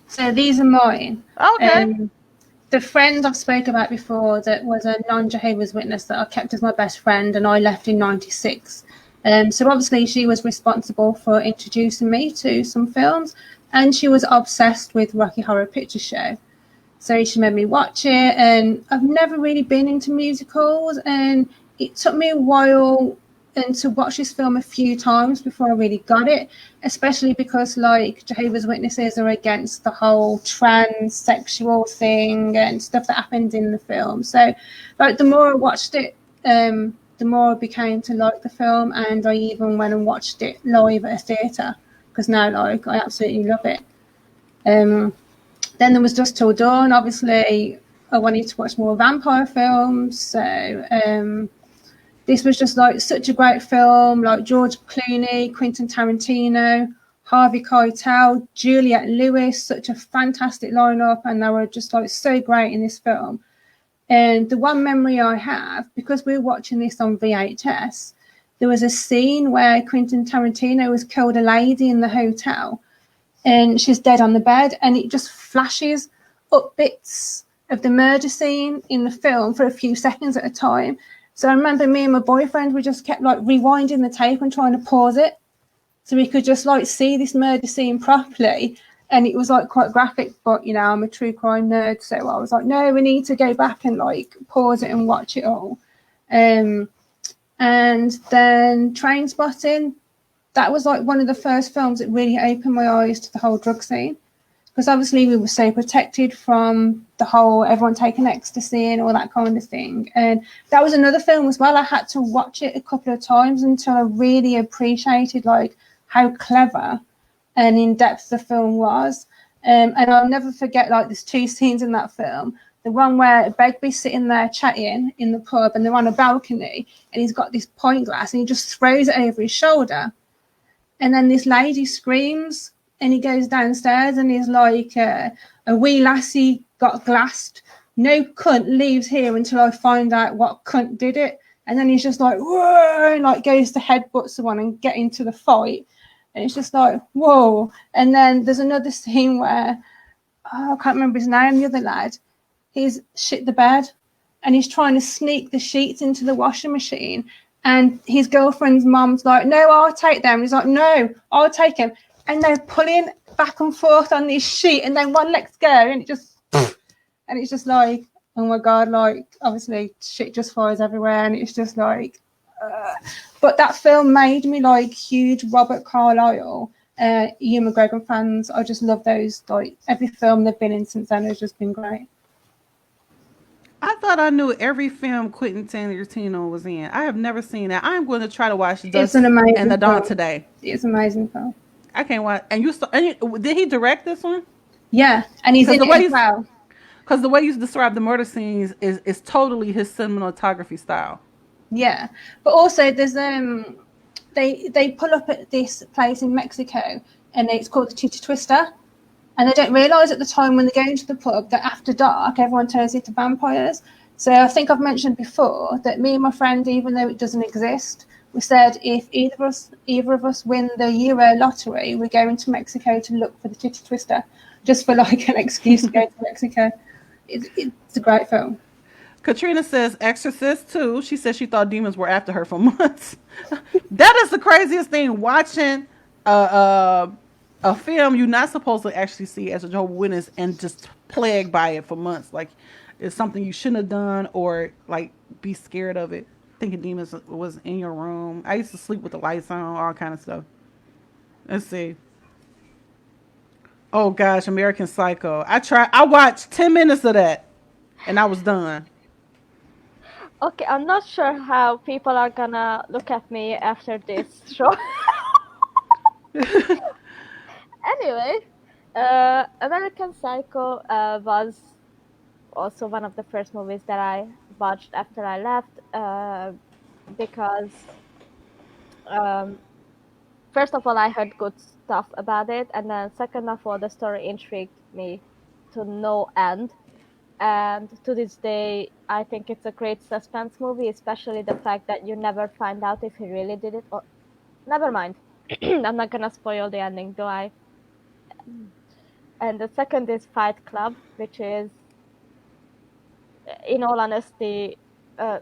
So these are mine. Okay. The friend I've spoke about before that was a non-Jehovah's Witness that I kept as my best friend, and I left in 96. So obviously she was responsible for introducing me to some films, and she was obsessed with Rocky Horror Picture Show. So she made me watch it, and I've never really been into musicals, and it took me a while to watch this film a few times before I really got it, especially because like Jehovah's Witnesses are against the whole transsexual thing and stuff that happened in the film. So like the more I watched it, the more I became to like the film, and I even went and watched it live at a theatre because now like I absolutely love it. Then there was Dusk Till Dawn. Obviously I wanted to watch more vampire films, so this was just like such a great film, like George Clooney, Quentin Tarantino, Harvey Keitel, Juliette Lewis, such a fantastic lineup, and they were just like so great in this film. And the one memory I have, because we were watching this on VHS, there was a scene where Quentin Tarantino has killed a lady in the hotel and she's dead on the bed, and it just flashes up bits of the murder scene in the film for a few seconds at a time. So I remember me and my boyfriend, we just kept like rewinding the tape and trying to pause it so we could just like see this murder scene properly. And it was like quite graphic, but you know, I'm a true crime nerd, so I was like, no, we need to go back and like pause it and watch it all. And then Train Spotting, that was like one of the first films that really opened my eyes to the whole drug scene. Because obviously we were so protected from the whole everyone taking ecstasy and all that kind of thing. And that was another film as well. I had to watch it a couple of times until I really appreciated like how clever and in depth the film was. And I'll never forget, like, there's two scenes in that film. The one where Begbie's sitting there chatting in the pub and they're on a balcony and he's got this pint glass and he just throws it over his shoulder. And then this lady screams and he goes downstairs and he's like, a wee lassie got glassed. No cunt leaves here until I find out what cunt did it. And then he's just like, whoa, and like goes to headbutt someone and get into the fight. And it's just like, whoa. And then there's another scene where, I can't remember his name, the other lad, he's shit the bed and he's trying to sneak the sheets into the washing machine. And his girlfriend's mom's like, no, I'll take them. And he's like, no, I'll take them. And they're pulling back and forth on this sheet. And then one lets go and it just, and it's just like, oh my God, like, obviously shit just flies everywhere. And it's just like, but that film made me like huge Robert Carlyle, Ewan McGregor fans. I just love those. Like every film they've been in since then has just been great. I thought I knew every film Quentin Tarantino was in. I have never seen that. I'm going to try to watch Dusk and the Dawn today. It's an amazing film. I can't watch. And did he direct this one? Yeah, and he's in it as well. Because the way you describe the murder scenes is totally his cinematography style. Yeah, but also there's they pull up at this place in Mexico and it's called the Titty Twister, and they don't realise at the time when they go into the pub that after dark everyone turns into vampires. So I think I've mentioned before that me and my friend, even though it doesn't exist, we said if either of us win the Euro lottery, we're going to Mexico to look for the Titty Twister, just for like an excuse to go to Mexico. It's a great film. Katrina says Exorcist too. She says she thought demons were after her for months. That is the craziest thing. Watching a film you're not supposed to actually see as a Jehovah's Witness and just plagued by it for months. Like it's something you shouldn't have done or like be scared of it. Thinking demons was in your room. I used to sleep with the lights on, all kind of stuff. Let's see. Oh gosh, American Psycho. I watched 10 minutes of that and I was done. Okay, I'm not sure how people are gonna look at me after this show. Anyway, American Psycho was also one of the first movies that I watched after I left, because first of all, I heard good stuff about it, and then second of all, the story intrigued me to no end. And to this day, I think it's a great suspense movie, especially the fact that you never find out if he really did it or... Never mind. I'm not gonna spoil the ending, do I? And the second is Fight Club, which is, in all honesty, a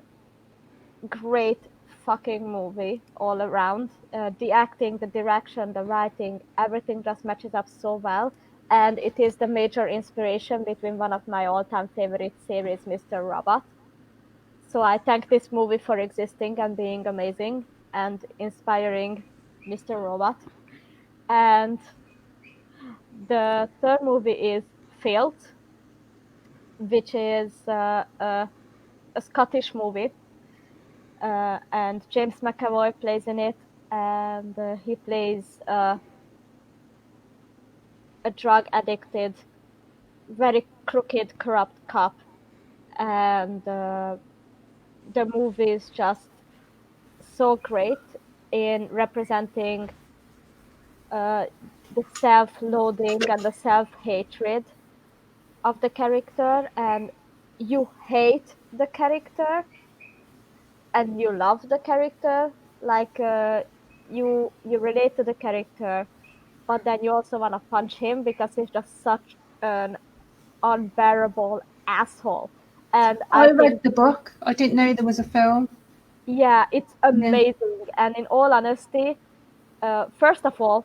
great fucking movie all around. The acting, the direction, the writing, everything just matches up so well. And it is the major inspiration between one of my all-time favorite series, Mr. Robot. So I thank this movie for existing and being amazing and inspiring Mr. Robot. And the third movie is Failed, which is a Scottish movie. And James McAvoy plays in it, and he plays a drug-addicted, very crooked, corrupt cop. And the movie is just so great in representing the self-loathing and the self-hatred of the character, and you hate the character and you love the character, like you relate to the character, but then you also want to punch him because he's just such an unbearable asshole. And I read the book. I didn't know there was a film. Yeah, it's amazing. Yeah. And in all honesty, first of all,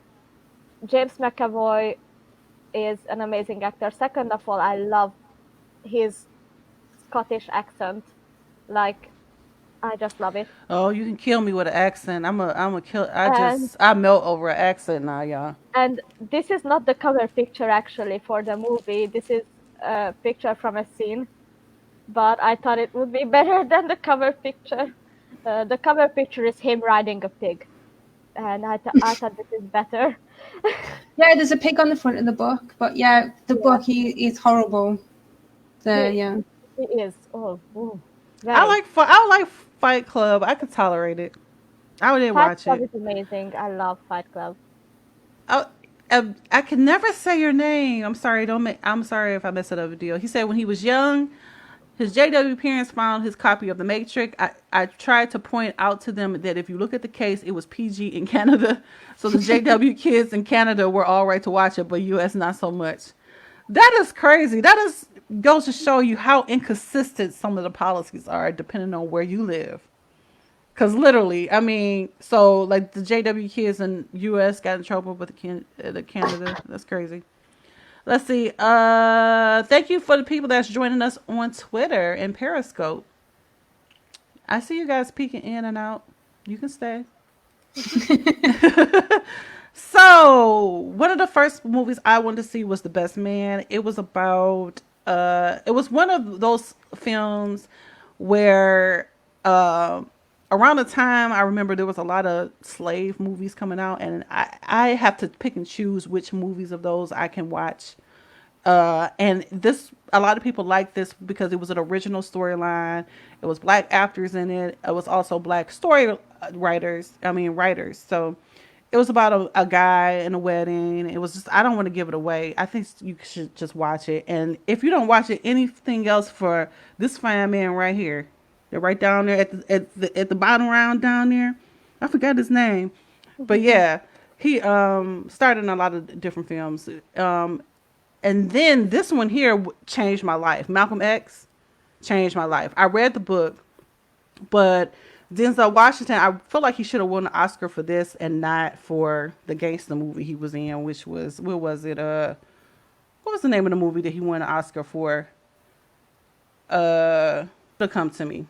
James McAvoy is an amazing actor. Second of all, I love his Scottish accent. Like, I just love it. Oh, you can kill me with an accent. I'm a kill. And I melt over an accent now, y'all. and this is not the cover picture actually for the movie. This is a picture from a scene, but I thought it would be better than the cover picture. The cover picture is him riding a pig, and I thought this is better. Yeah, there's a pig on the front of the book, but yeah, the Yeah, book is horrible. So he, yeah. he is. Oh, ooh, very. I like Fight Club. I could tolerate it. I would Fight watch Club it. is amazing. I love Fight Club. I, I can never say your name. I'm sorry. Don't make. I'm sorry if I mess it up. A deal. He said when he was young, his JW parents found his copy of The Matrix. I tried to point out to them that if you look at the case, it was PG in Canada, so the JW kids in Canada were all right to watch it, but US not so much. That is crazy. That is goes to show you how inconsistent some of the policies are depending on where you live. Cause literally, I mean, so like the JW kids in U.S. got in trouble with the Canada. That's crazy. Let's see. Thank you for the people that's joining us on Twitter and Periscope. I see you guys peeking in and out. You can stay. So one of the first movies I wanted to see was The Best Man. It was about it was one of those films where around the time I remember there was a lot of slave movies coming out, and I have to pick and choose which movies of those I can watch. And this, a lot of people like this because it was an original storyline. It was black actors in it. It was also black story writers. I mean, writers. So it was about a guy in a wedding. It was just, I don't want to give it away. I think you should just watch it. And if you don't watch it, anything else for this fine man right here, they're right down there at the bottom round down there. I forgot his name, but yeah, he starred in a lot of different films. And then this one here changed my life. Malcolm X changed my life. I read the book, but Denzel Washington, I feel like he should have won an Oscar for this and not for the gangster movie he was in, which was, where was it? What was the name of the movie that he won an Oscar for? To come to me.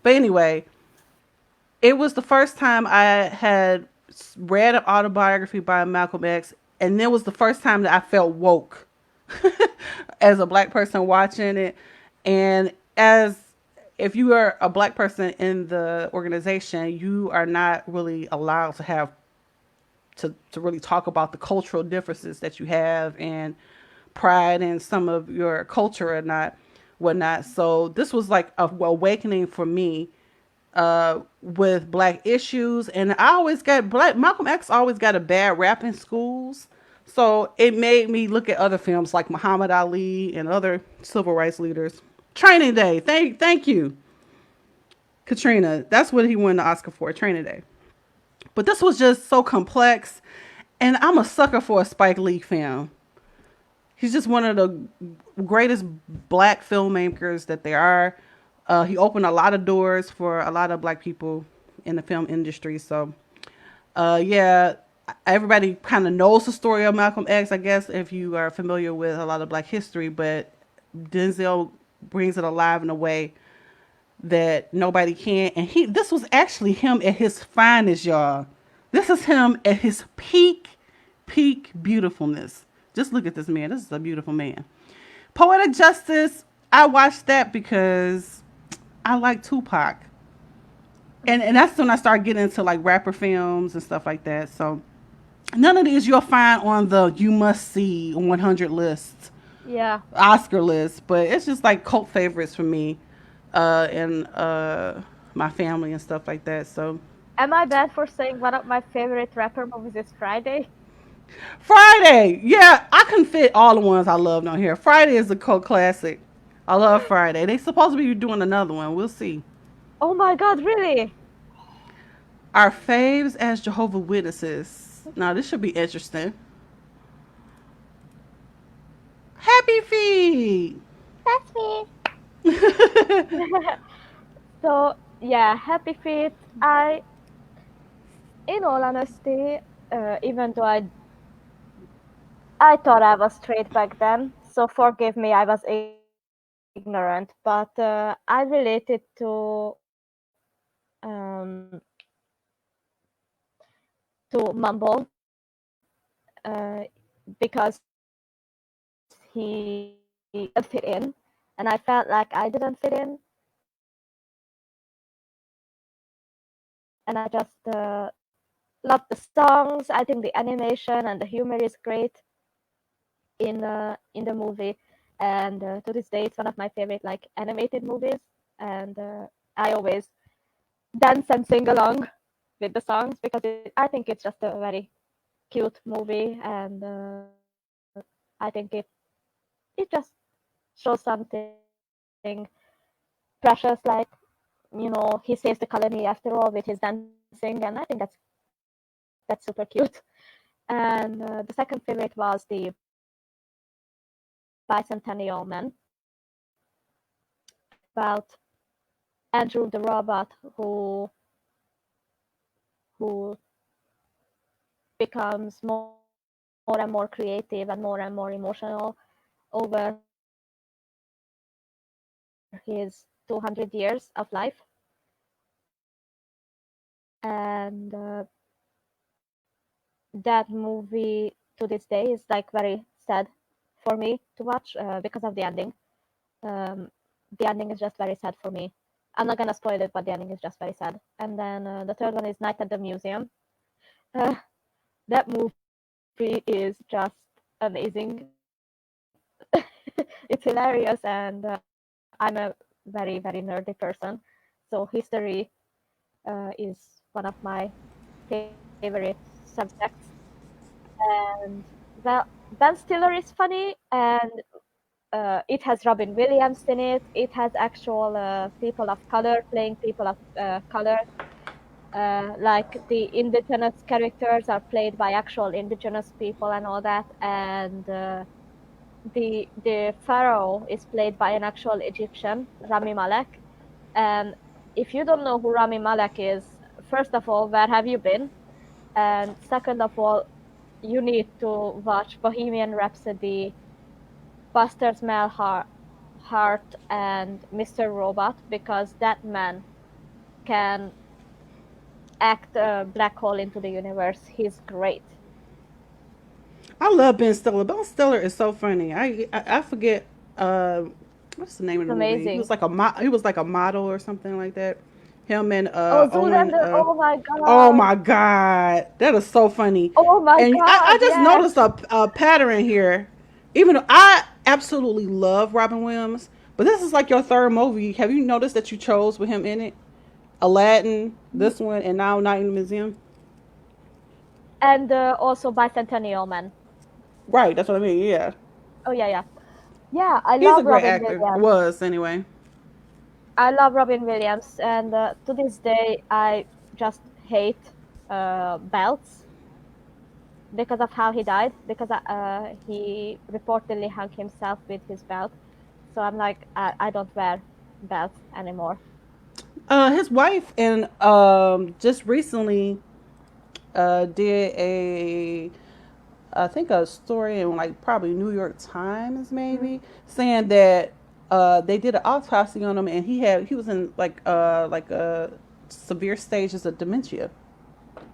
But anyway, it was the first time I had read an autobiography by Malcolm X, and it was the first time that I felt woke as a black person watching it. And as if you are a black person in the organization, you are not really allowed to have to really talk about the cultural differences that you have and pride in some of your culture or not whatnot. So this was like a awakening for me with black issues. And I always got black Malcolm X always got a bad rap in schools. So it made me look at other films like Muhammad Ali and other civil rights leaders. Training Day. Thank you, Katrina. That's what he won the Oscar for, Training Day. But this was just so complex. And I'm a sucker for a Spike Lee film. He's just one of the greatest black filmmakers that there are. He opened a lot of doors for a lot of black people in the film industry. So, yeah, everybody kind of knows the story of Malcolm X, I guess, if you are familiar with a lot of black history. But Denzel brings it alive in a way that nobody can. And this was actually him at his finest, y'all. This is him at his peak beautifulness. Just look at this man. This is a beautiful man. Poetic Justice, I watched that because I like Tupac. And that's when I started getting into like rapper films and stuff like that. So none of these you'll find on the you must see 100 list, Yeah. Oscar list, but it's just like cult favorites for me and my family and stuff like that. So Am I bad for saying one of my favorite rapper movies is Friday? Friday, yeah, I can fit all the ones I loved on here. Friday is a cult classic. I love Friday. They supposed to be doing another one. We'll see. Oh my God, really? Our faves as Jehovah Witnesses. Now this should be interesting. Happy feet. That's me. So yeah, Happy Feet. In all honesty, even though I thought I was straight back then, so forgive me, I was ignorant, but I related to um, to mumble because he didn't fit in, and I felt like I didn't fit in, and I just love the songs. I think the animation and the humor is great in the movie, and to this day, it's one of my favorite like animated movies, and I always dance and sing along with the songs because I think it's just a very cute movie, and I think it just shows something precious, like he saves the colony after all with his dancing, and I think that's super cute. And the second favorite was the Bicentennial Man, about Andrew the robot who becomes more and more creative and more emotional over his 200 years of life. And that movie to this day is like very sad for me to watch because of the ending. The ending is just very sad for me. I'm not gonna spoil it, but the ending is just very sad. And then the third one is Night at the Museum. Uh, that movie is just amazing. It's hilarious, and I'm a very nerdy person, so history is one of my favorite subjects. And well, Ben Stiller is funny, and it has Robin Williams in it. It has actual people of color playing people of color. Like the indigenous characters are played by actual indigenous people and all that, and the pharaoh is played by an actual Egyptian, Rami Malek. And if you don't know who Rami Malek is, first of all, where have you been? And second of all, you need to watch Bohemian Rhapsody, Buster Heart, and Mr. Robot, because that man can act a black hole into the universe. He's great. I love Ben Stiller. Ben Stiller is so funny. I forget what's the name of It's the movie. amazing. He was like a model or something like that. Him and Oh, Owen. Zoolander! Oh my Oh god! my god, that is so funny. Oh my And I god! just Yes. noticed a pattern here. Even though I absolutely love Robin Williams, but this is like your third movie. Have you noticed that you chose with him in it? Aladdin, this one, and now Night in the Museum. And also Bicentennial Man. Right, that's what I mean. Yeah, Oh yeah. Yeah, I he's a love great Robin actor. Williams. Was anyway. I love Robin Williams, and to this day, I just hate belts because of how he died. Because he reportedly hung himself with his belt. So I'm like, I don't wear belts anymore. His wife and just recently did a I think a story in like probably New York Times maybe saying that they did an autopsy on him and he was in like severe stages of dementia.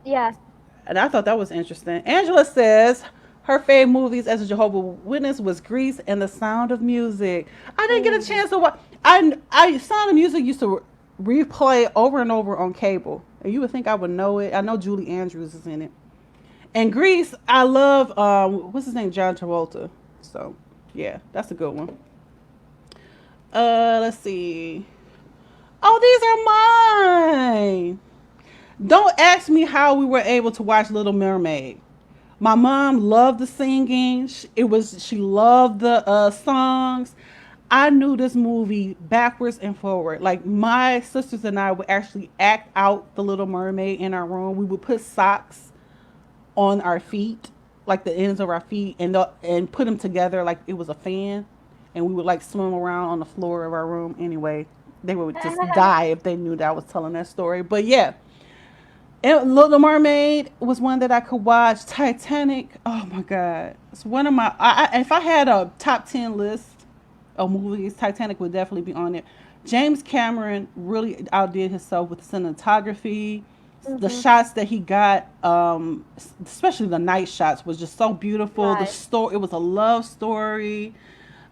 Yes. And I thought that was interesting. Angela says her favorite movies as a Jehovah's Witness was Grease and The Sound of Music. I didn't get a chance to watch. I Sound of Music used to replay over and over on cable, and you would think I would know it. I know Julie Andrews is in it. And Grease, I love what's his name, John Travolta. So yeah, that's a good one. Let's see. Oh, these are mine. Don't ask me how we were able to watch Little Mermaid. My mom loved the singing. She loved the songs. I knew this movie backwards and forward. Like my sisters and I would actually act out the Little Mermaid in our room. We would put socks on our feet, like the ends of our feet, and put them together like it was a fan, and we would like swim around on the floor of our room. Anyway, they would just die if they knew that I was telling that story. But yeah, Little Mermaid was one that I could watch. Titanic, oh my god, it's one of my. If I had a top 10 list of movies, Titanic would definitely be on it. James Cameron really outdid himself with cinematography. The Mm-hmm. shots that he got, especially the night shots, was just so beautiful. The Right. story, it was a love story.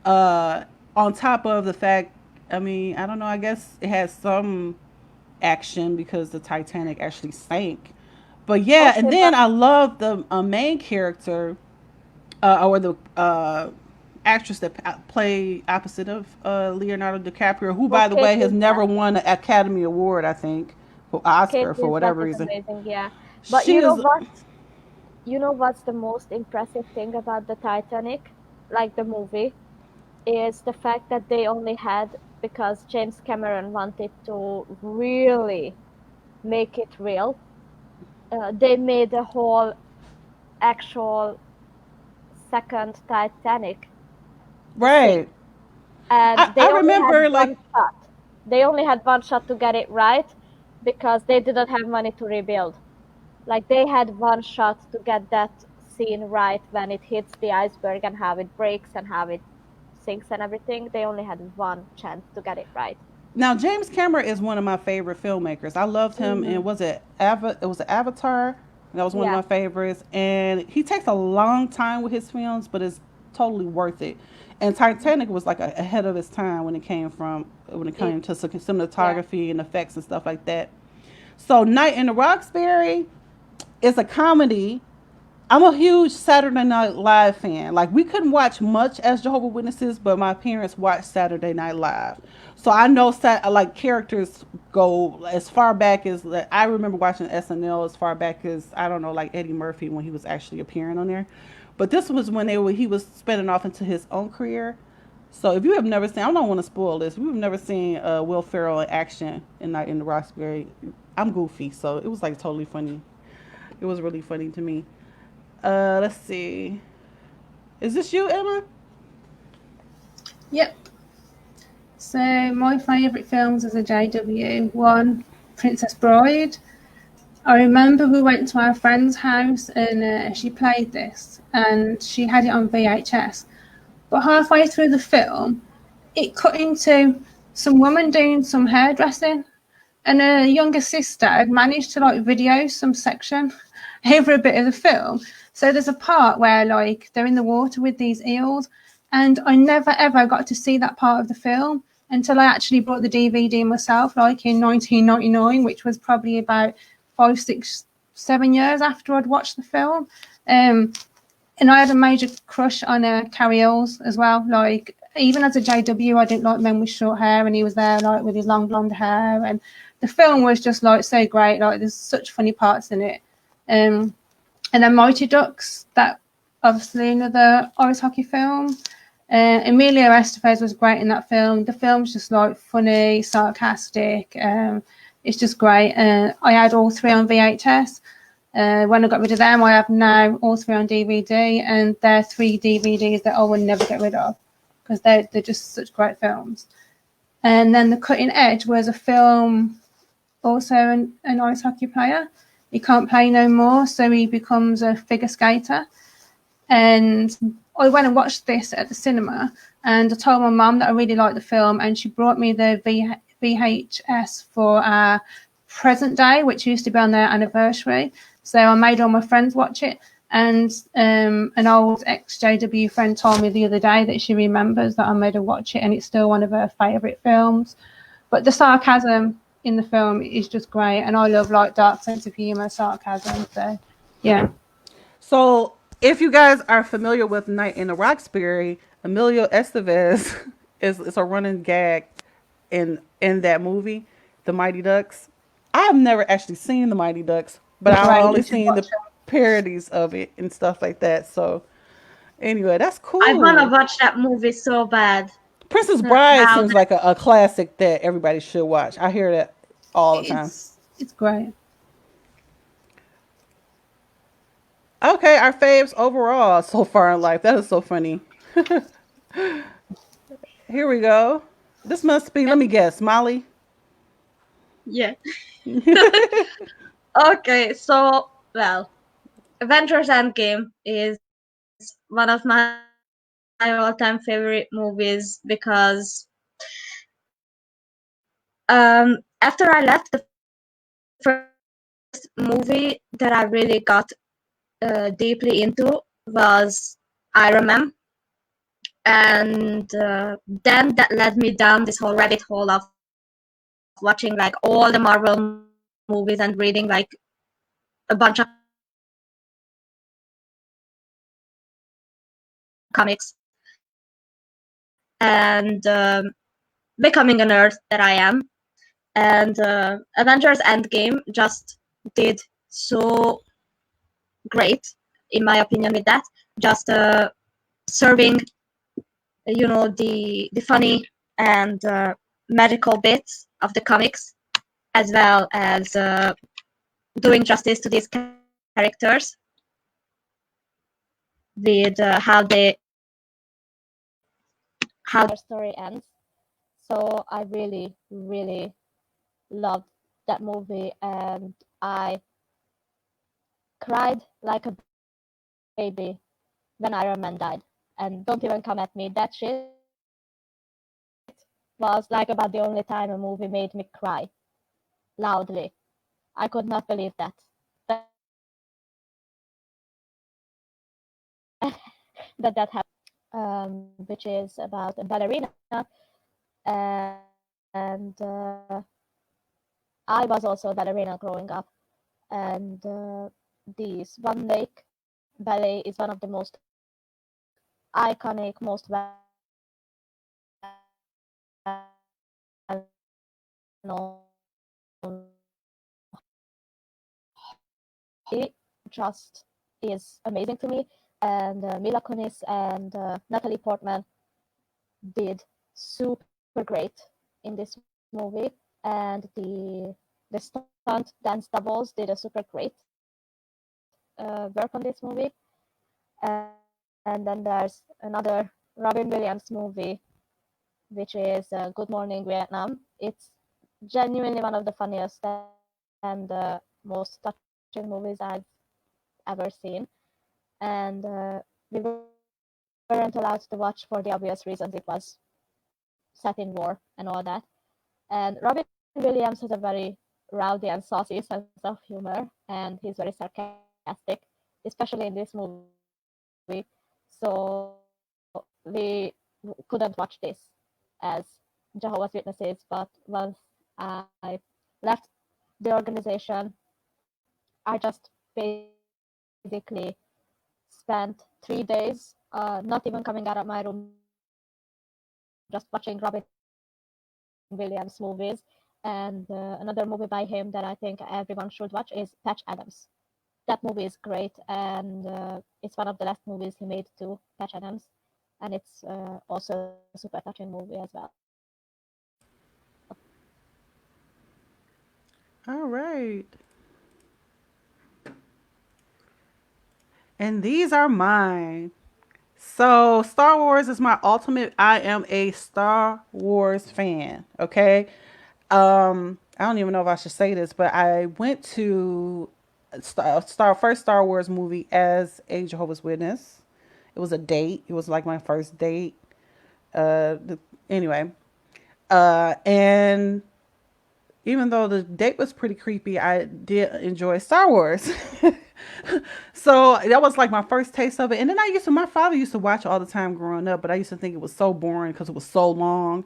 Uh, on top of the fact, I mean, I don't know. I guess it has some action because the Titanic actually sank. But yeah, and Okay, then but I love the main character, or the actress that played opposite of Leonardo DiCaprio, who, by the Kate way, has never Winslet. won an Academy Award, I think, for Kate Oscar for Winslet whatever is reason. amazing, yeah. But She you know is. what? You know what's the most impressive thing about the Titanic, like the movie, is the fact that they only had, because James Cameron wanted to really make it real, they made a whole actual second Titanic to sink. Right. And I they only had remember, one like, shot. They only had one shot to get it right because they didn't have money to rebuild. Like they had one shot to get that scene right when it hits the iceberg and how it breaks and how it sinks and everything. They only had one chance to get it right. now James Cameron is one of my favorite filmmakers. I loved him, Hmm. and it was Avatar. That was one of Yeah, my favorites, and he takes a long time with his films, but it's totally worth it. And Titanic was like ahead of its time when it it, came to yeah. cinematography and effects and stuff like that. So Night in the Roxbury is a comedy. I'm a huge Saturday Night Live fan. Like, we couldn't watch much as Jehovah's Witnesses, but my parents watched Saturday Night Live, so I know like characters go as far back as, like, I remember watching SNL as far back as, I don't know, like Eddie Murphy when he was actually appearing on there. But this was when he was spinning off into his own career. So if you have never seen, I don't want to spoil this. If you've never seen Will Ferrell in action in Night in the Roxbury, I'm goofy, so it was like totally funny. It was really funny to me. Let's see. Is this you, Emma? Yep. So my favourite films as a JW, one, Princess Bride. I remember we went to our friend's house and she played this and she had it on VHS. But halfway through the film, it cut into some woman doing some hairdressing, and her younger sister had managed to like video some section over a bit of the film. So there's a part where like they're in the water with these eels, and I never ever got to see that part of the film until I actually bought the DVD myself, like in 1999, which was probably about 5, 6, 7 years after I'd watched the film. Um, and I had a major crush on Carrie Ells as well. Like, even as a JW, I didn't like men with short hair, and he was there like with his long blonde hair, and the film was just like so great. Like, there's such funny parts in it. Um, and then Mighty Ducks, that obviously another ice hockey film. Emilio Estevez was great in that film. The film's just like funny, sarcastic. It's just great. I had all three on VHS. When I got rid of them, I have now all three on DVD, and they're 3 DVDs that I will never get rid of because they're just such great films. And then The Cutting Edge was a film, also an ice hockey player. He can't play no more, so he becomes a figure skater. And I went and watched this at the cinema, and I told my mum that I really liked the film, and she brought me the VHS for our present day, which used to be on their anniversary. So I made all my friends watch it. And an old ex-JW friend told me the other day that she remembers that I made her watch it, and it's still one of her favourite films. But the sarcasm in the film is just great, and I love like dark sense of humour, sarcasm. So yeah. So, if you guys are familiar with Night in the Roxbury, Emilio Estevez is a running gag in that movie, The Mighty Ducks. I've never actually seen The Mighty Ducks, but I've Great, only you should seen watch the parodies of it and stuff like that. So, anyway, that's I wanna cool. watch that movie so bad. Princess Bride Now seems like a classic that everybody should watch. I hear that all the time. it's great. Okay, our faves overall so far in life. That is so funny. Here we go. This must be, let me guess, Molly. yeah. Okay, so well, Avengers Endgame is one of my all-time favorite movies because After I left, the first movie that I really got deeply into was Iron Man. And then that led me down this whole rabbit hole of watching like all the Marvel movies and reading like a bunch of comics and becoming a nerd that I am. And Avengers Endgame just did so great, in my opinion, with that. Just serving, the funny and magical bits of the comics, as well as doing justice to these characters with how their story ends. So I really, really loved that movie, and I cried like a baby when Iron Man died. And don't even come at me. That shit was like about the only time a movie made me cry loudly. I could not believe that. that happened, which is about a ballerina, and I was also a ballerina growing up, and the Swan Lake Ballet is one of the most iconic, most well known. It just is amazing to me, and Mila Kunis and Natalie Portman did super great in this movie, and the stunt dance doubles did a super great work on this movie. And then there's another Robin Williams movie, which is Good Morning Vietnam. It's genuinely one of the funniest and most touching movies I've ever seen. And we weren't allowed to watch for the obvious reasons. It was set in war and all that. And Robin Williams has a very rowdy and saucy sense of humor, and he's very sarcastic, especially in this movie. So we couldn't watch this as Jehovah's Witnesses, but once I left the organization, I just basically spent 3 days not even coming out of my room, just watching Robin Williams movies. And another movie by him that I think everyone should watch is Patch Adams. That movie is great, and it's one of the last movies he made too, Patch Adams, and it's also a super touching movie as well. All right. And these are mine. So, Star Wars is my ultimate. I am a Star Wars fan. Okay. I don't even know if I should say this, but I went to first Star Wars movie as a Jehovah's Witness. It was a date. It was like my first date. Uh, anyway, and even though the date was pretty creepy, I did enjoy Star Wars. So that was like my first taste of it. And then my father used to watch all the time growing up, but I used to think it was so boring because it was so long.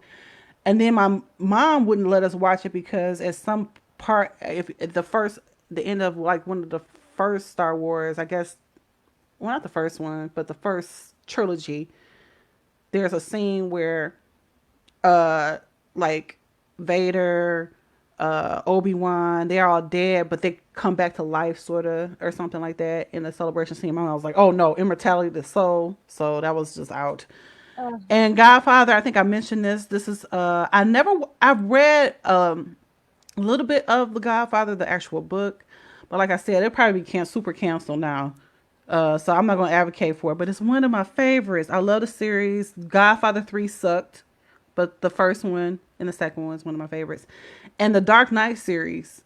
And then my mom wouldn't let us watch it because at some part, if the end of like one of the first Star Wars, I guess, well, not the first one, but the first trilogy, there's a scene where, like Vader, Obi-Wan, they're all dead, but they come back to life, sort of, or something like that in the celebration scene. I was like, oh no, immortality of the soul. So that was just out. And Godfather, I think I mentioned this. This is I've read a little bit of The Godfather, the actual book, but like I said, it'll probably be super canceled now. So I'm not going to advocate for it, but it's one of my favorites. I love the series. Godfather 3 sucked, but the first one and the second one is one of my favorites. And the Dark Knight series.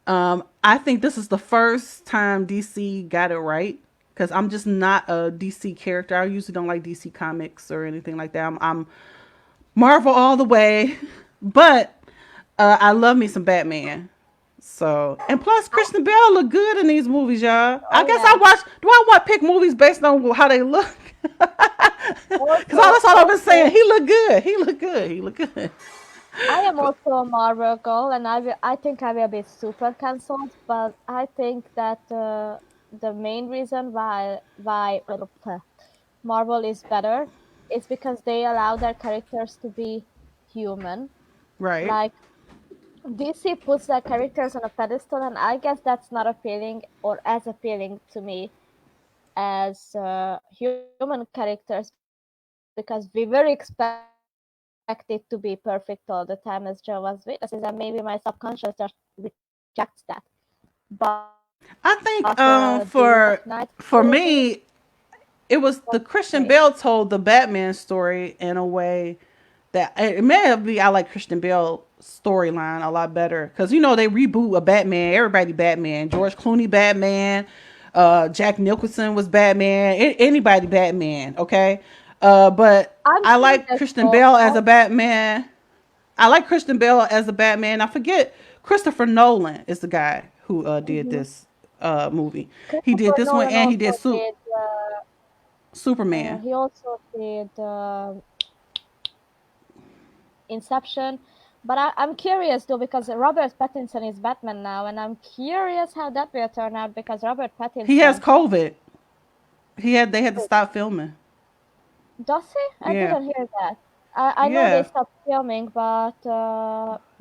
I think this is the first time DC got it right, because I'm just not a DC character. I usually don't like DC comics or anything like that. I'm Marvel all the way. But I love me some Batman. So, and plus Christian Bale look good in these movies, y'all. I Oh guess yeah. do I want pick movies based on how they look? Cause Also, that's all I've been saying. also, He look good. He look good. He look good. I am But also a Marvel girl, and I think I will be super cancelled. But I think that the main reason why Marvel is better is because they allow their characters to be human. right. Like DC puts their characters on a pedestal, and I guess that's not appealing or as appealing to me as human characters because we were expected to be perfect all the time as Jehovah's Witnesses, and maybe my subconscious just rejects that. But I the Dark think Knight for trilogy me it was was the Christian great. Bale told the Batman story in a way that it may have been. I like Christian Bale storyline a lot better because they reboot a Batman, everybody Batman, George Clooney Batman, Jack Nicholson was Batman, anybody Batman, okay, but I'm I like curious Christian though. Bale as a Batman. I like Christian Bale as a Batman. I forget Christopher Nolan is the guy who did Mhm. this movie. He did Christopher this one Nolan and he did also did. Superman. He also did Inception. But I'm curious though because Robert Pattinson is Batman now, and I'm curious how that will turn out because Robert He has Pattinson. COVID. They had to stop filming. Does he? I Yeah, didn't hear that. I know they yeah. stopped filming, but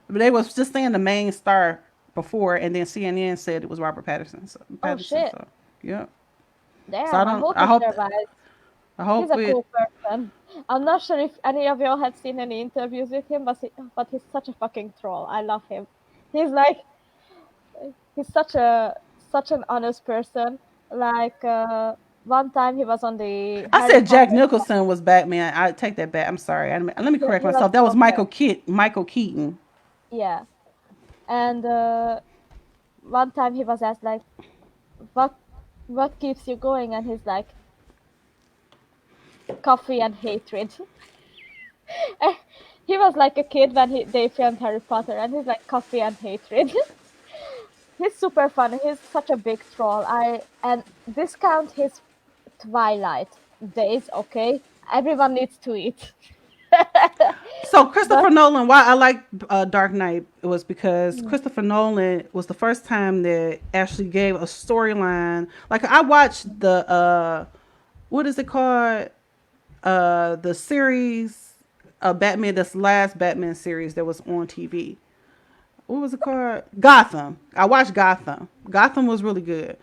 But they was just saying the main star before, and then CNN said it was Robert Pattinson. So, oh Pattinson. shit, So yeah. So I damn! I don't. hope he survives. I He's hope a it. cool person. I'm not sure if any of y'all have seen any interviews with him, but he's such a fucking troll. I love him. He's like he's such an honest person. Like one time he was on the I Harry said Jack Potter. Nicholson was Batman. I take that back. I'm sorry. Let me correct He was myself. That was Joker. Michael Keaton. Yeah, and one time he was asked like, "What what keeps you going?" And he's like, "Coffee and hatred." He was like a kid when they filmed Harry Potter, and he's like coffee and hatred. He's super funny. He's such a big troll. I and discount his Twilight days. Okay, everyone needs to eat. So But Christopher Nolan, why I like Dark Knight was because mm, Christopher Nolan was the first time that actually gave a storyline. Like I watched the what is it called? The series Batman, this last Batman series that was on TV. What was it called? Gotham. I watched Gotham. Gotham was really good.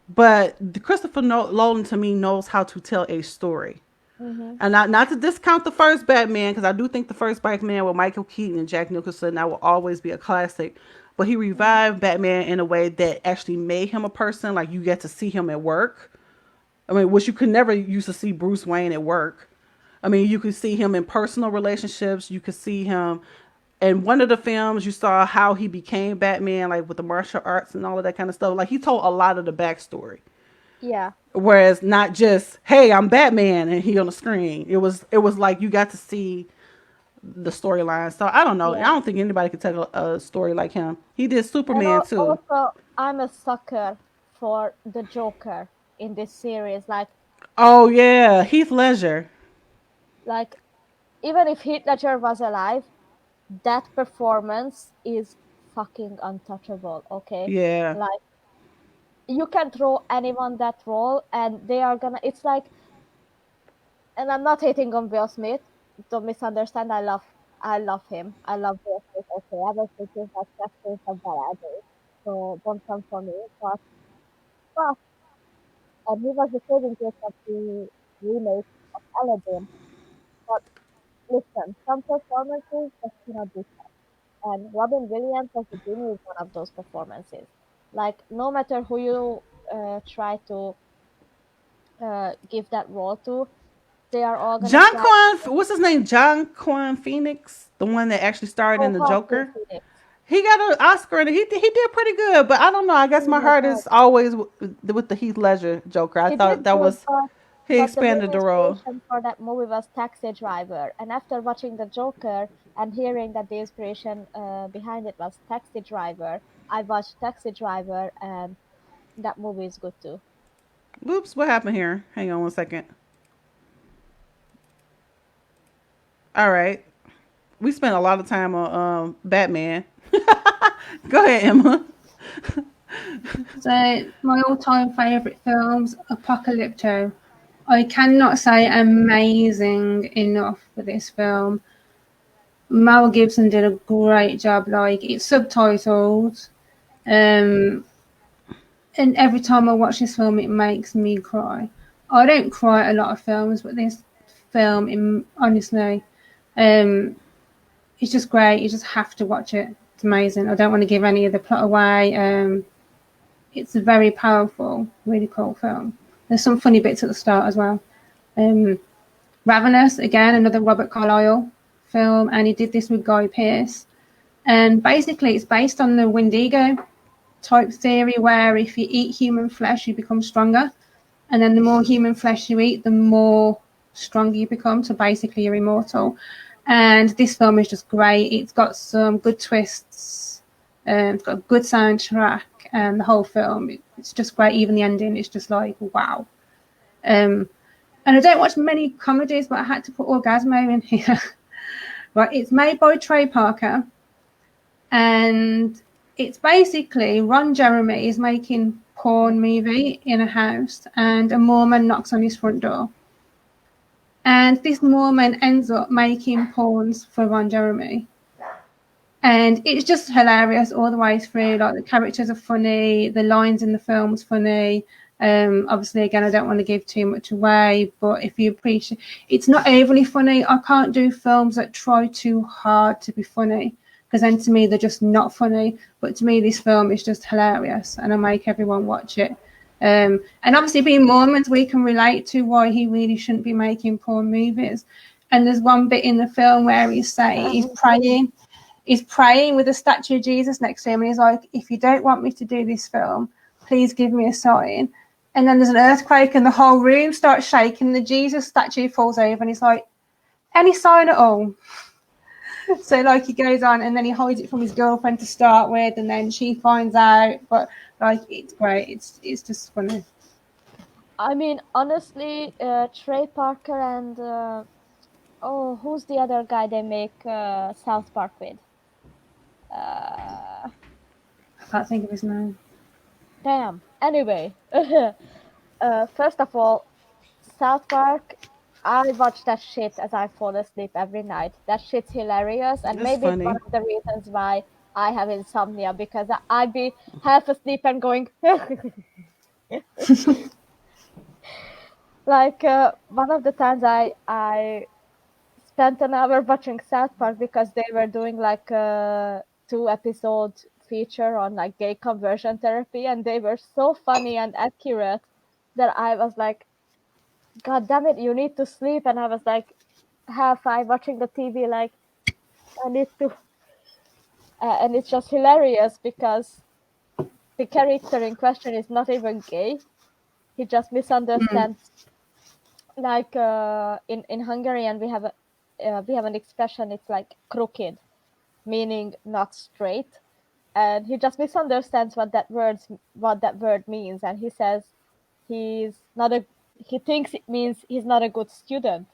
But Christopher Nolan to me knows how to tell a story. mhm. And not to discount the first Batman, because I do think the first Batman with Michael Keaton and Jack Nicholson, that will always be a classic. But he revived Batman in a way that actually made him a person. Like you get to see him at work. I mean, which you could never used to see Bruce Wayne at work. I mean, you could see him in personal relationships. You could see him in one of the films. You saw how he became Batman, like with the martial arts and all of that kind of stuff. Like he told a lot of the backstory. Yeah. Whereas not just, hey, I'm Batman and he on the screen. It was like you got to see the storyline. So I don't know. I Yeah. don't think anybody could tell a story like him. He did And Superman too. also, I'm a sucker for the Joker in this series. Oh yeah, Heath Ledger. Like even if Heath Ledger was alive, that performance is fucking untouchable. Okay, Yeah. like you can throw anyone that role, and they are gonna. It's like, and I'm not hating on Will Smith. Don't misunderstand. I love him. I love Will Smith. Okay, ever since he's like Captain of Balaji. So don't come for me. But and he was the saving grace of the remake of Aladdin. But listen, some performances just cannot be touched. And Robin Williams as the genie is one of those performances. Like no matter who you try to give that role to, they are all gonna John try. Quan, what's his name? John Quan Phoenix, the one that actually starred in Oh, the Joaquin Joker. Phoenix. He got an Oscar and he did pretty good, but I don't know. I guess Oh my my heart god, is always with the Heath Ledger Joker. I he did thought that good, was but He but expanded the role. inspiration for that movie was Taxi Driver. And after watching The Joker and hearing that the inspiration behind it was Taxi Driver, I watched Taxi Driver, and that movie is good too. Whoops, what happened here? Hang on one second. All right. We spent a lot of time on Batman. Go ahead, Emma. So my all-time favourite films, Apocalypto. I cannot say amazing enough for this film. Mel Gibson did a great job. Like, it's subtitled, and every time I watch this film, it makes me cry. I don't cry at a lot of films, but this film, honestly, it's just great. You just have to watch it. It's amazing. I don't want to give any of the plot away. It's a very powerful, really cool film. There's some funny bits at the start as well. Ravenous, again, another Robert Carlyle film, and he did this with Guy Pearce. And basically, it's based on the Wendigo type theory, where if you eat human flesh, you become stronger. And then the more human flesh you eat, the more stronger you become. So basically, you're immortal. And this film is just great. It's got some good twists. It's got a good soundtrack. And the whole film, it's just great. Even the ending, it's just like, wow. And I don't watch many comedies, but I had to put Orgasmo in here. Right, it's made by Trey Parker, and it's basically Ron Jeremy is making porn movie in a house, and a Mormon knocks on his front door. And this Mormon ends up making porns for Ron Jeremy. And it's just hilarious all the way through. Like, the characters are funny, the lines in the film's funny. Obviously, again, I don't want to give too much away, but if you appreciate, it's not overly funny. I can't do films that try too hard to be funny, because then to me they're just not funny. But to me, this film is just hilarious, and I make everyone watch it. And obviously, being Mormons, we can relate to why he really shouldn't be making porn movies. And there's one bit in the film where he's praying. He's praying with a statue of Jesus next to him, and he's like, "If you don't want me to do this film, please give me a sign." And then there's an earthquake, and the whole room starts shaking. The Jesus statue falls over, and he's like, "Any sign at all?" So, like, he goes on, and then he hides it from his girlfriend to start with, and then she finds out. But, like, it's great. It's just funny. I mean, honestly, Trey Parker and who's the other guy they make South Park with? I can't think of his name. Damn. Anyway, first of all, South Park, I watch that shit as I fall asleep every night. That shit's hilarious, and It's maybe funny. it's one of the reasons why I have insomnia, because I'd be half asleep and going like one of the times I spent an hour watching South Park because they were doing like a 2-episode feature on like gay conversion therapy, and they were so funny and accurate that I was like, God damn it, you need to sleep. And I was like half eye watching the TV, like, I need to. And it's just hilarious because the character in question is not even gay. He just misunderstands. Like in Hungarian, we have an expression. It's like crooked, meaning not straight, and he just misunderstands what that word means, and he says he thinks it means he's not a good student.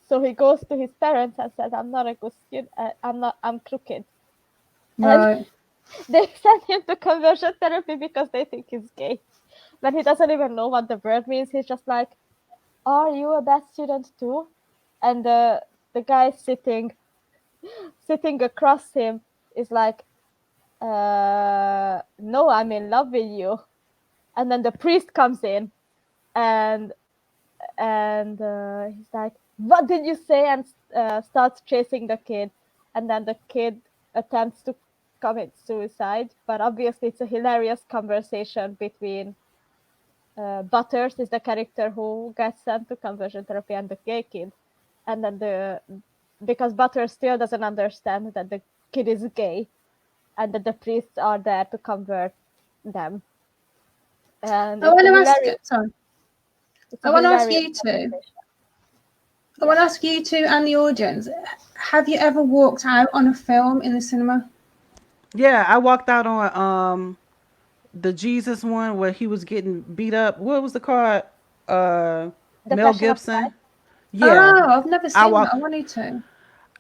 So he goes to his parents and says, "I'm not a good student. I'm crooked." Right. And they send him to conversion therapy because they think he's gay. But he doesn't even know what the word means. He's just like, "Are you a bad student too?" And the guy sitting across him is like, "No, I'm in love with you." And then the priest comes in, and he's like, "What did you say?" And starts chasing the kid, and then the kid attempts to commit suicide. But obviously, it's a hilarious conversation between Butters, is the character who gets sent to conversion therapy, and the gay kid, and then because Butters still doesn't understand that the kid is gay, and that the priests are there to convert them. And I want to ask. Sorry. It's I a want to ask hilarious you two. conversation. I want to ask you two and the audience: have you ever walked out on a film in the cinema? Yeah, I walked out on the Jesus one where he was getting beat up. What was the called? Uh, The Mel Passion of Gibson. Christ. Yeah, Oh, I've never I seen that. walked. I wanted to.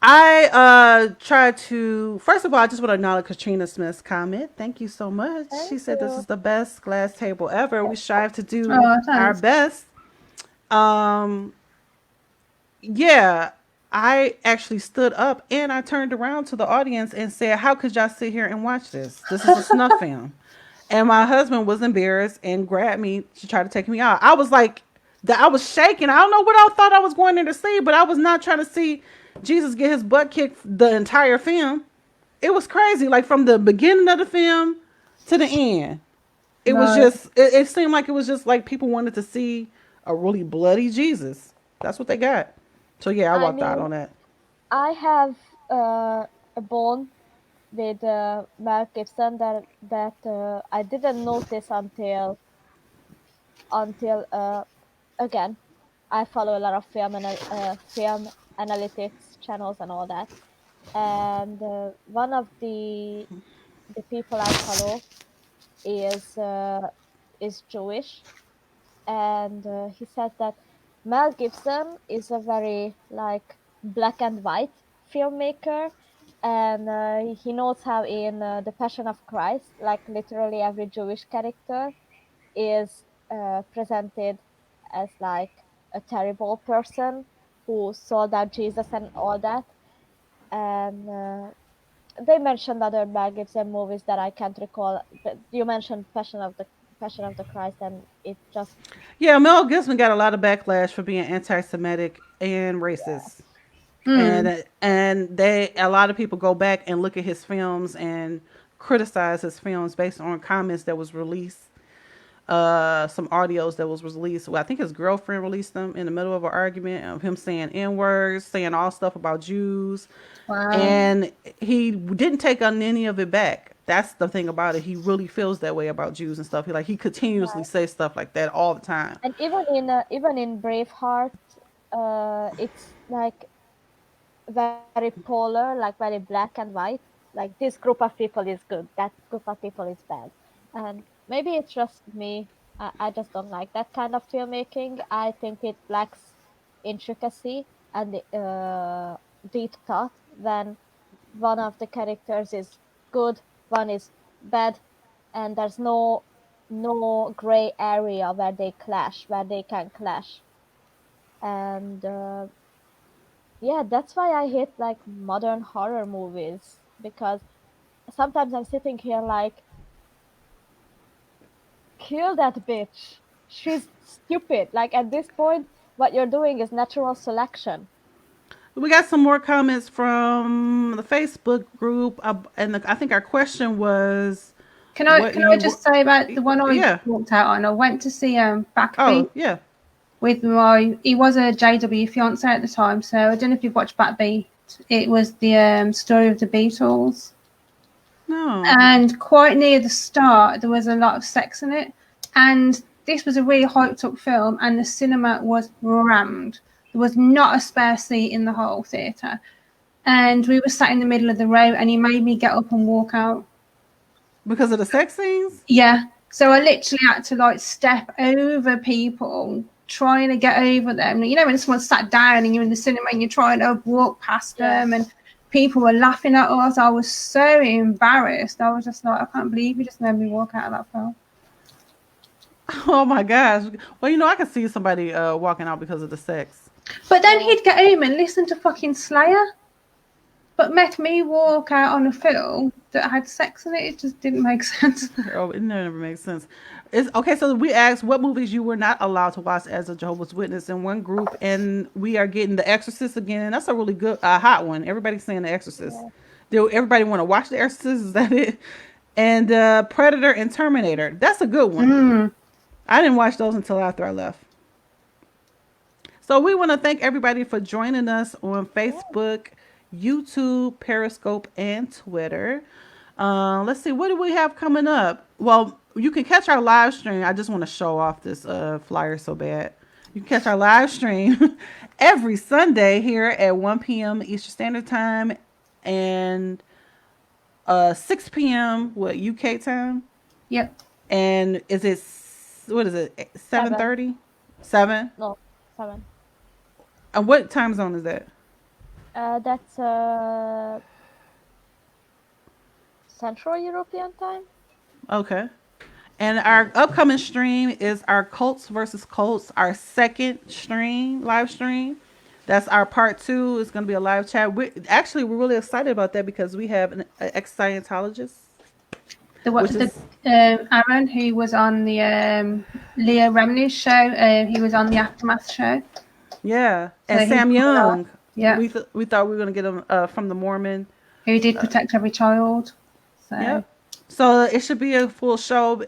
I tried to. First of all, I just want to acknowledge Katrina Smith's comment. Thank you so much. She Thank said this you. is the best glass table ever. We strive to do Oh, our thanks. best. Um, yeah, I actually stood up and I turned around to the audience and said, "How could y'all sit here and watch this? This is a snuff film." And my husband was embarrassed and grabbed me to try to take me out. I was like, I was shaking. I don't know what I thought I was going there to see, but I was not trying to see Jesus get his butt kicked the entire film. It was crazy, like from the beginning of the film to the end. It was Right. just, it seemed like it was just like people wanted to see a really bloody Jesus. That's what they got. So yeah, I I walked out mean, on that. I have a bone with Mel Gibson that I didn't notice until again, I follow a lot of film analytics channels and all that, and one of the people I follow is Jewish, and he said that Mel Gibson is a very like black and white filmmaker, and he knows how in The Passion of Christ, like literally every Jewish character is presented as like a terrible person who sold out Jesus and all that, and they mentioned other Mel Gibson movies that I can't recall. But you mentioned Passion of the Christ, and it just Yeah, Mel Gibson got a lot of backlash for being anti-Semitic and racist. Mm. And they a lot of people go back and look at his films and criticize his films based on comments that was released, some audios that was released. Well, I think his girlfriend released them in the middle of an argument of him saying n-words, saying all stuff about Jews, Wow. and he didn't take on any of it back. That's the thing about it. He really feels that way about Jews and stuff. He continuously right. says stuff like that all the time. And even in Braveheart, it's like very polar, like very black and white. Like this group of people is good, that group of people is bad, and maybe it's just me. I just don't like that kind of filmmaking. I think it lacks intricacy and deep thought when one of the characters is good, one is bad, and there's no gray area where they clash, where they can clash. And yeah, that's why I hate like modern horror movies, because sometimes I'm sitting here like, kill that bitch. She's stupid. Like at this point, what you're doing is natural selection. We got some more comments from the Facebook group, I think our question was, what Can I you were? just say about the one I Yeah. walked out on? I went to see Backbeat Oh, yeah. with he was a JW fiance at the time, so I don't know if you've watched Backbeat. It was the story of the Beatles. No. And quite near the start, there was a lot of sex in it. And this was a really hyped up film, and the cinema was rammed. There was not a spare seat in the whole theatre. And we were sat in the middle of the row, and he made me get up and walk out. Because of the sex scenes? Yeah. So I literally had to like step over people trying to get over them. You know, when someone sat down and you're in the cinema and you're trying to walk past them, and people were laughing at us. I was so embarrassed. I was just like, I can't believe you just made me walk out of that film. Oh my gosh. Well, I could see somebody walking out because of the sex. But then he'd get home and listen to fucking Slayer. But make me walk out on a film that had sex in it, it just didn't make sense. Oh, it never makes sense. Okay, so we asked what movies you were not allowed to watch as a Jehovah's Witness in one group, and we are getting The Exorcist again. That's a really good, hot one. Everybody's saying The Exorcist. Do everybody want to watch The Exorcist? Is that it? And Predator and Terminator. That's a good one. I didn't watch those until after I left. So we want to thank everybody for joining us on Facebook, YouTube, Periscope, and Twitter. Let's see, what do we have coming up? Well, you can catch our live stream. I just want to show off this flyer so bad. You can catch our live stream every Sunday here at 1 p.m. Eastern Standard Time and 6 p.m. what UK time? Yep. And is it what is it? 7:30? 7? No, 7. And what time zone is that? That's Central European time. Okay. And our upcoming stream is our Cults versus Cults, our second live stream. That's our part 2. It's going to be a live chat. We're really excited about that because we have an ex-Scientologist. Aaron, who was on the Leah Remini's show, he was on the Aftermath show. Yeah, and Sam Young. Yeah, we thought we were going to get him from the Mormon. Who did Protect Every Child. So. Yeah. So it should be a full show.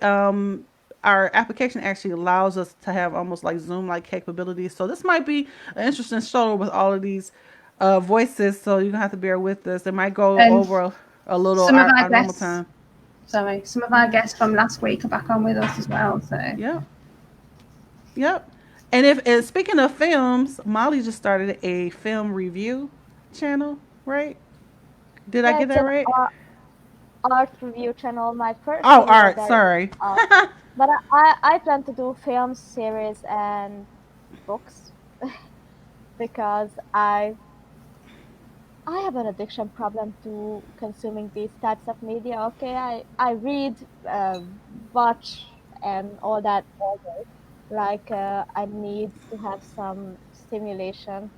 Our application actually allows us to have almost like Zoom-like capabilities. So this might be an interesting show with all of these voices. So you're going to have to bear with us. It might go over a little our normal time. Sorry, some of our guests from last week are back on with us as well. So Yep. And speaking of films, Molly just started a film review channel, right? Did I get that right? Art review channel, my first. Art. Sorry. But I plan to do films, series, and books because I have an addiction problem to consuming these types of media. Okay, I read, watch, and all that all day. Like I need to have some stimulation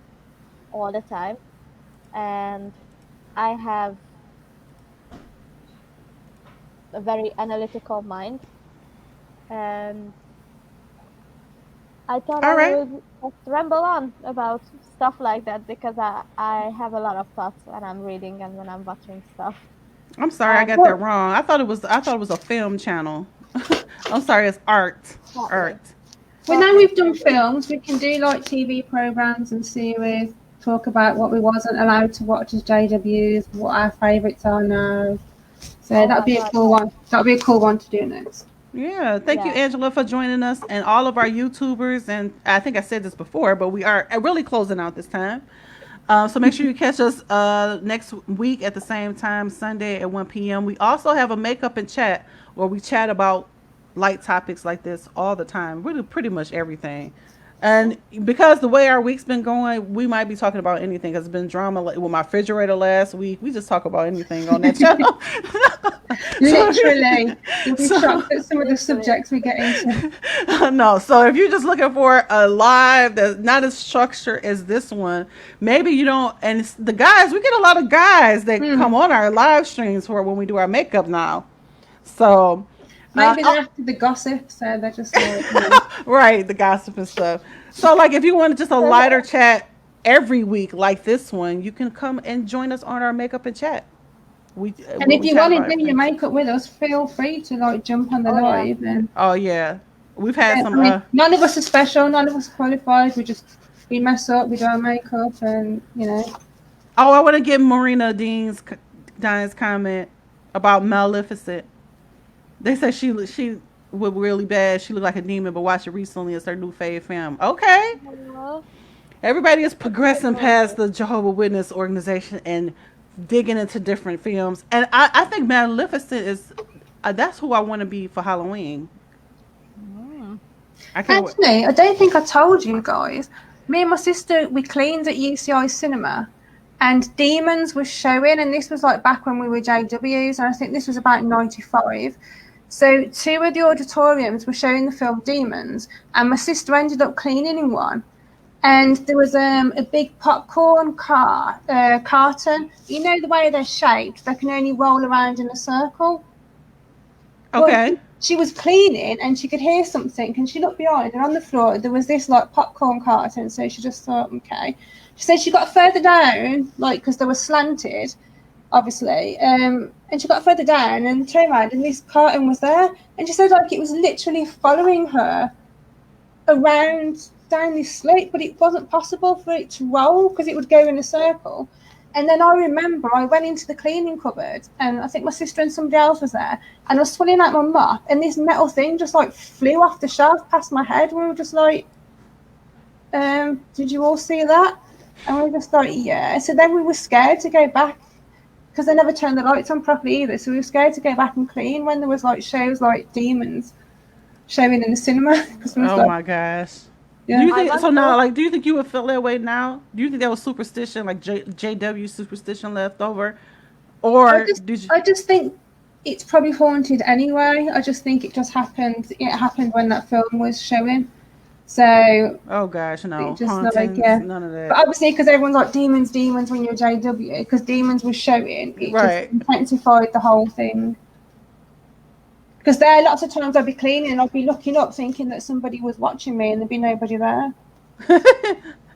all the time, and I have a very analytical mind, and I thought I would just ramble on about stuff like that because I have a lot of thoughts when I'm reading and when I'm watching stuff. I'm sorry, I got that wrong. I thought it was a film channel. I'm sorry, it's art. Art. Well, now we've done films, we can do like TV programs and series, talk about what we wasn't allowed to watch as JWs, what our favourites are now. So that'd be a cool one. That'd be a cool one to do next. Yeah, thank you, Angela, for joining us and all of our YouTubers. And I think I said this before, but we are really closing out this time. So make sure you catch us next week at the same time, Sunday at 1 p.m. We also have a makeup and chat where we chat about light topics like this all the time, really pretty much everything. And because the way our week's been going, we might be talking about anything. It's been drama with my refrigerator last week. We just talk about anything on that channel. Literally. You'll be shocked at some of the subjects we get into. No, so if you're just looking for a live that's not as structured as this one, maybe you don't. And it's the guys, we get a lot of guys that come on our live streams for when we do our makeup now. So maybe they're after the gossip, so they're just like, right, the gossip and stuff. So like if you want just a lighter chat every week like this one, you can come and join us on our makeup and chat. And if you want to do your makeup with us, feel free to like jump on the live. And we've had some. None of us are special. None of us are qualified. We mess up. We do our makeup, and you know. Oh, I want to give Marina Dine's comment about Maleficent. They said she was really bad. She looked like a demon, but watched it recently. It's her new fave film. Okay. Everybody is progressing past the Jehovah's Witness organization and digging into different films. And I think Maleficent is, that's who I want to be for Halloween. Actually, I don't think I told you guys. Me and my sister, we cleaned at UCI Cinema. And Demons was showing, and this was like back when we were JWs, and I think this was about 95. So 2 of the auditoriums were showing the film Demons, and my sister ended up cleaning in one. And there was a big popcorn carton. You know the way they're shaped, they can only roll around in a circle. Okay. But she was cleaning and she could hear something, and she looked behind, and on the floor there was this like popcorn carton. So she just thought, okay. She said she got further down, like because they were slanted, obviously, and she got further down and turned around, and this carton was there, and she said like it was literally following her around down this slope, but it wasn't possible for it to roll because it would go in a circle. And then I remember I went into the cleaning cupboard, and I think my sister and somebody else was there, and I was swinging out my mop, and this metal thing just like flew off the shelf past my head. We were just like, Did you all see that? And we were just like, yeah. So then we were scared to go back because they never turned the lights on properly either. So we were scared to go back and clean when there was like shows like Demons showing in the cinema. Oh my gosh. Yeah. Do you think so now? Like, do you think you would feel that way now? Do you think that was superstition, like JW superstition left over, or did you? I just think it's probably haunted anyway. I just think it just happened. It happened when that film was showing. So. Oh gosh, no. Just Hauntings, like, yeah. None of that. But obviously, because everyone's like demons when you're JW, because Demons was showing, it just intensified the whole thing. Because there are lots of times I'd be cleaning and I'd be looking up thinking that somebody was watching me and there'd be nobody there.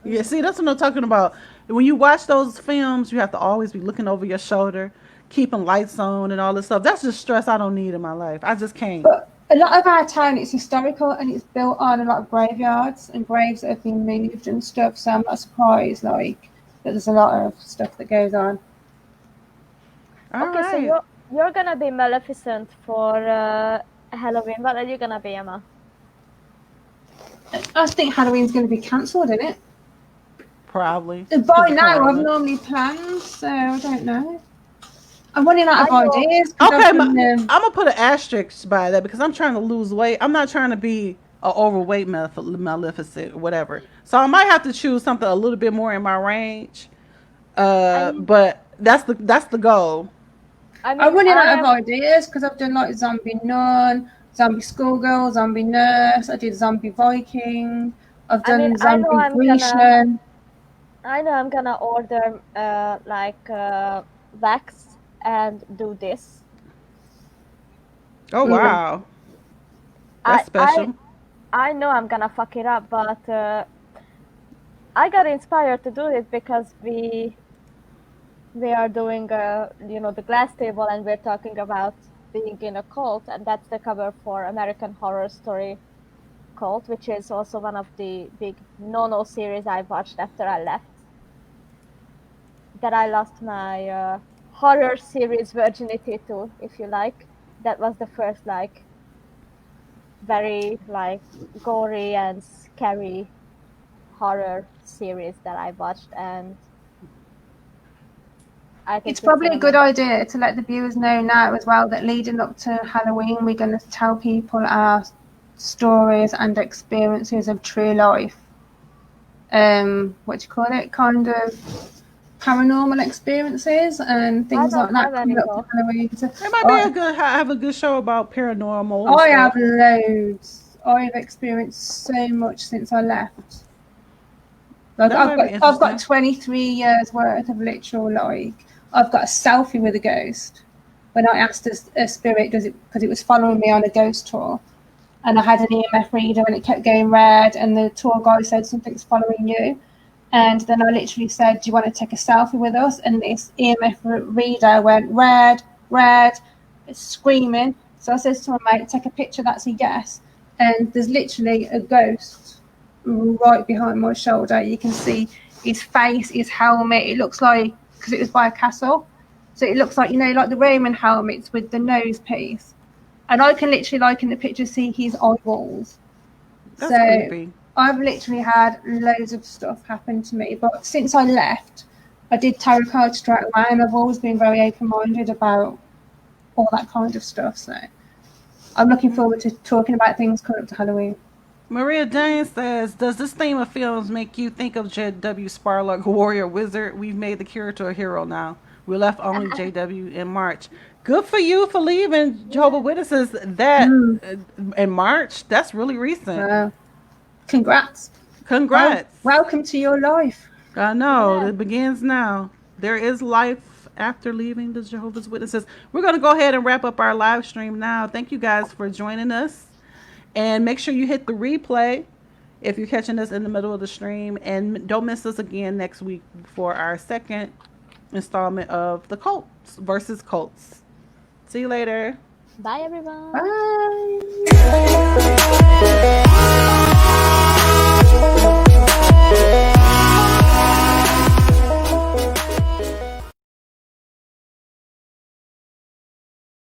Yeah, see, that's what I'm talking about. When you watch those films, you have to always be looking over your shoulder, keeping lights on and all this stuff. That's just stress I don't need in my life. I just can't. But a lot of our town, it's historical and it's built on a lot of graveyards and graves that have been moved and stuff. So I'm not surprised, like, that there's a lot of stuff that goes on. Okay, so you're gonna be Maleficent for Halloween. What are you gonna be, Emma? I think Halloween's going to be cancelled, isn't it? Probably. By now, I've normally planned, so I don't know. I'm running out of ideas. Okay, I'm gonna put an asterisk by that because I'm trying to lose weight. I'm not trying to be an overweight Maleficent or whatever. So I might have to choose something a little bit more in my range. But that's the goal. I'm running out of ideas because I've done like zombie nun, zombie schoolgirl, zombie nurse. I did zombie Viking. I've done zombie Grecian. I know I'm gonna order wax and do this. Oh wow, that's special. I know I'm gonna fuck it up, but I got inspired to do it because we are doing the glass table and we're talking about being in a cult, and that's the cover for American Horror Story Cult, which is also one of the big no series I watched after I left. That I lost my horror series virginity to, if you like. That was the first very gory and scary horror series that I watched, and I think it's probably a good idea to let the viewers know now as well that leading up to Halloween, we're going to tell people our stories and experiences of true life. What do you call it? Kind of paranormal experiences and things like that coming up to Halloween. So, it might be have a good show about paranormal. I have loads. I've experienced so much since I left. Like I've got 23 years worth of literal I've got a selfie with a ghost when I asked a spirit because it was following me on a ghost tour, and I had an EMF reader and it kept going red, and the tour guide said something's following you, and then I literally said, do you want to take a selfie with us? And this EMF reader went red, it's screaming. So I said to my mate, take a picture, that's a yes. And there's literally a ghost right behind my shoulder. You can see his face, his helmet. It looks like, because it was by a castle, so it looks like, like the Roman helmets with the nose piece. And I can literally, in the picture, see his eyeballs. That's creepy. I've literally had loads of stuff happen to me. But since I left, I did tarot cards straight away, and I've always been very open-minded about all that kind of stuff. So I'm looking forward to talking about things coming up to Halloween. Maria Jane says, does this theme of films make you think of JW Sparlock, Warrior Wizard? We've made the curator a hero now. We left only JW in March. Good for you for leaving Jehovah's Witnesses in March. That's really recent. Congrats. Welcome to your life. I know. It begins now. There is life after leaving the Jehovah's Witnesses. We're going to go ahead and wrap up our live stream now. Thank you guys for joining us. And make sure you hit the replay if you're catching us in the middle of the stream. And don't miss us again next week for our second installment of the Cults versus Cults. See you later. Bye, everyone. Bye.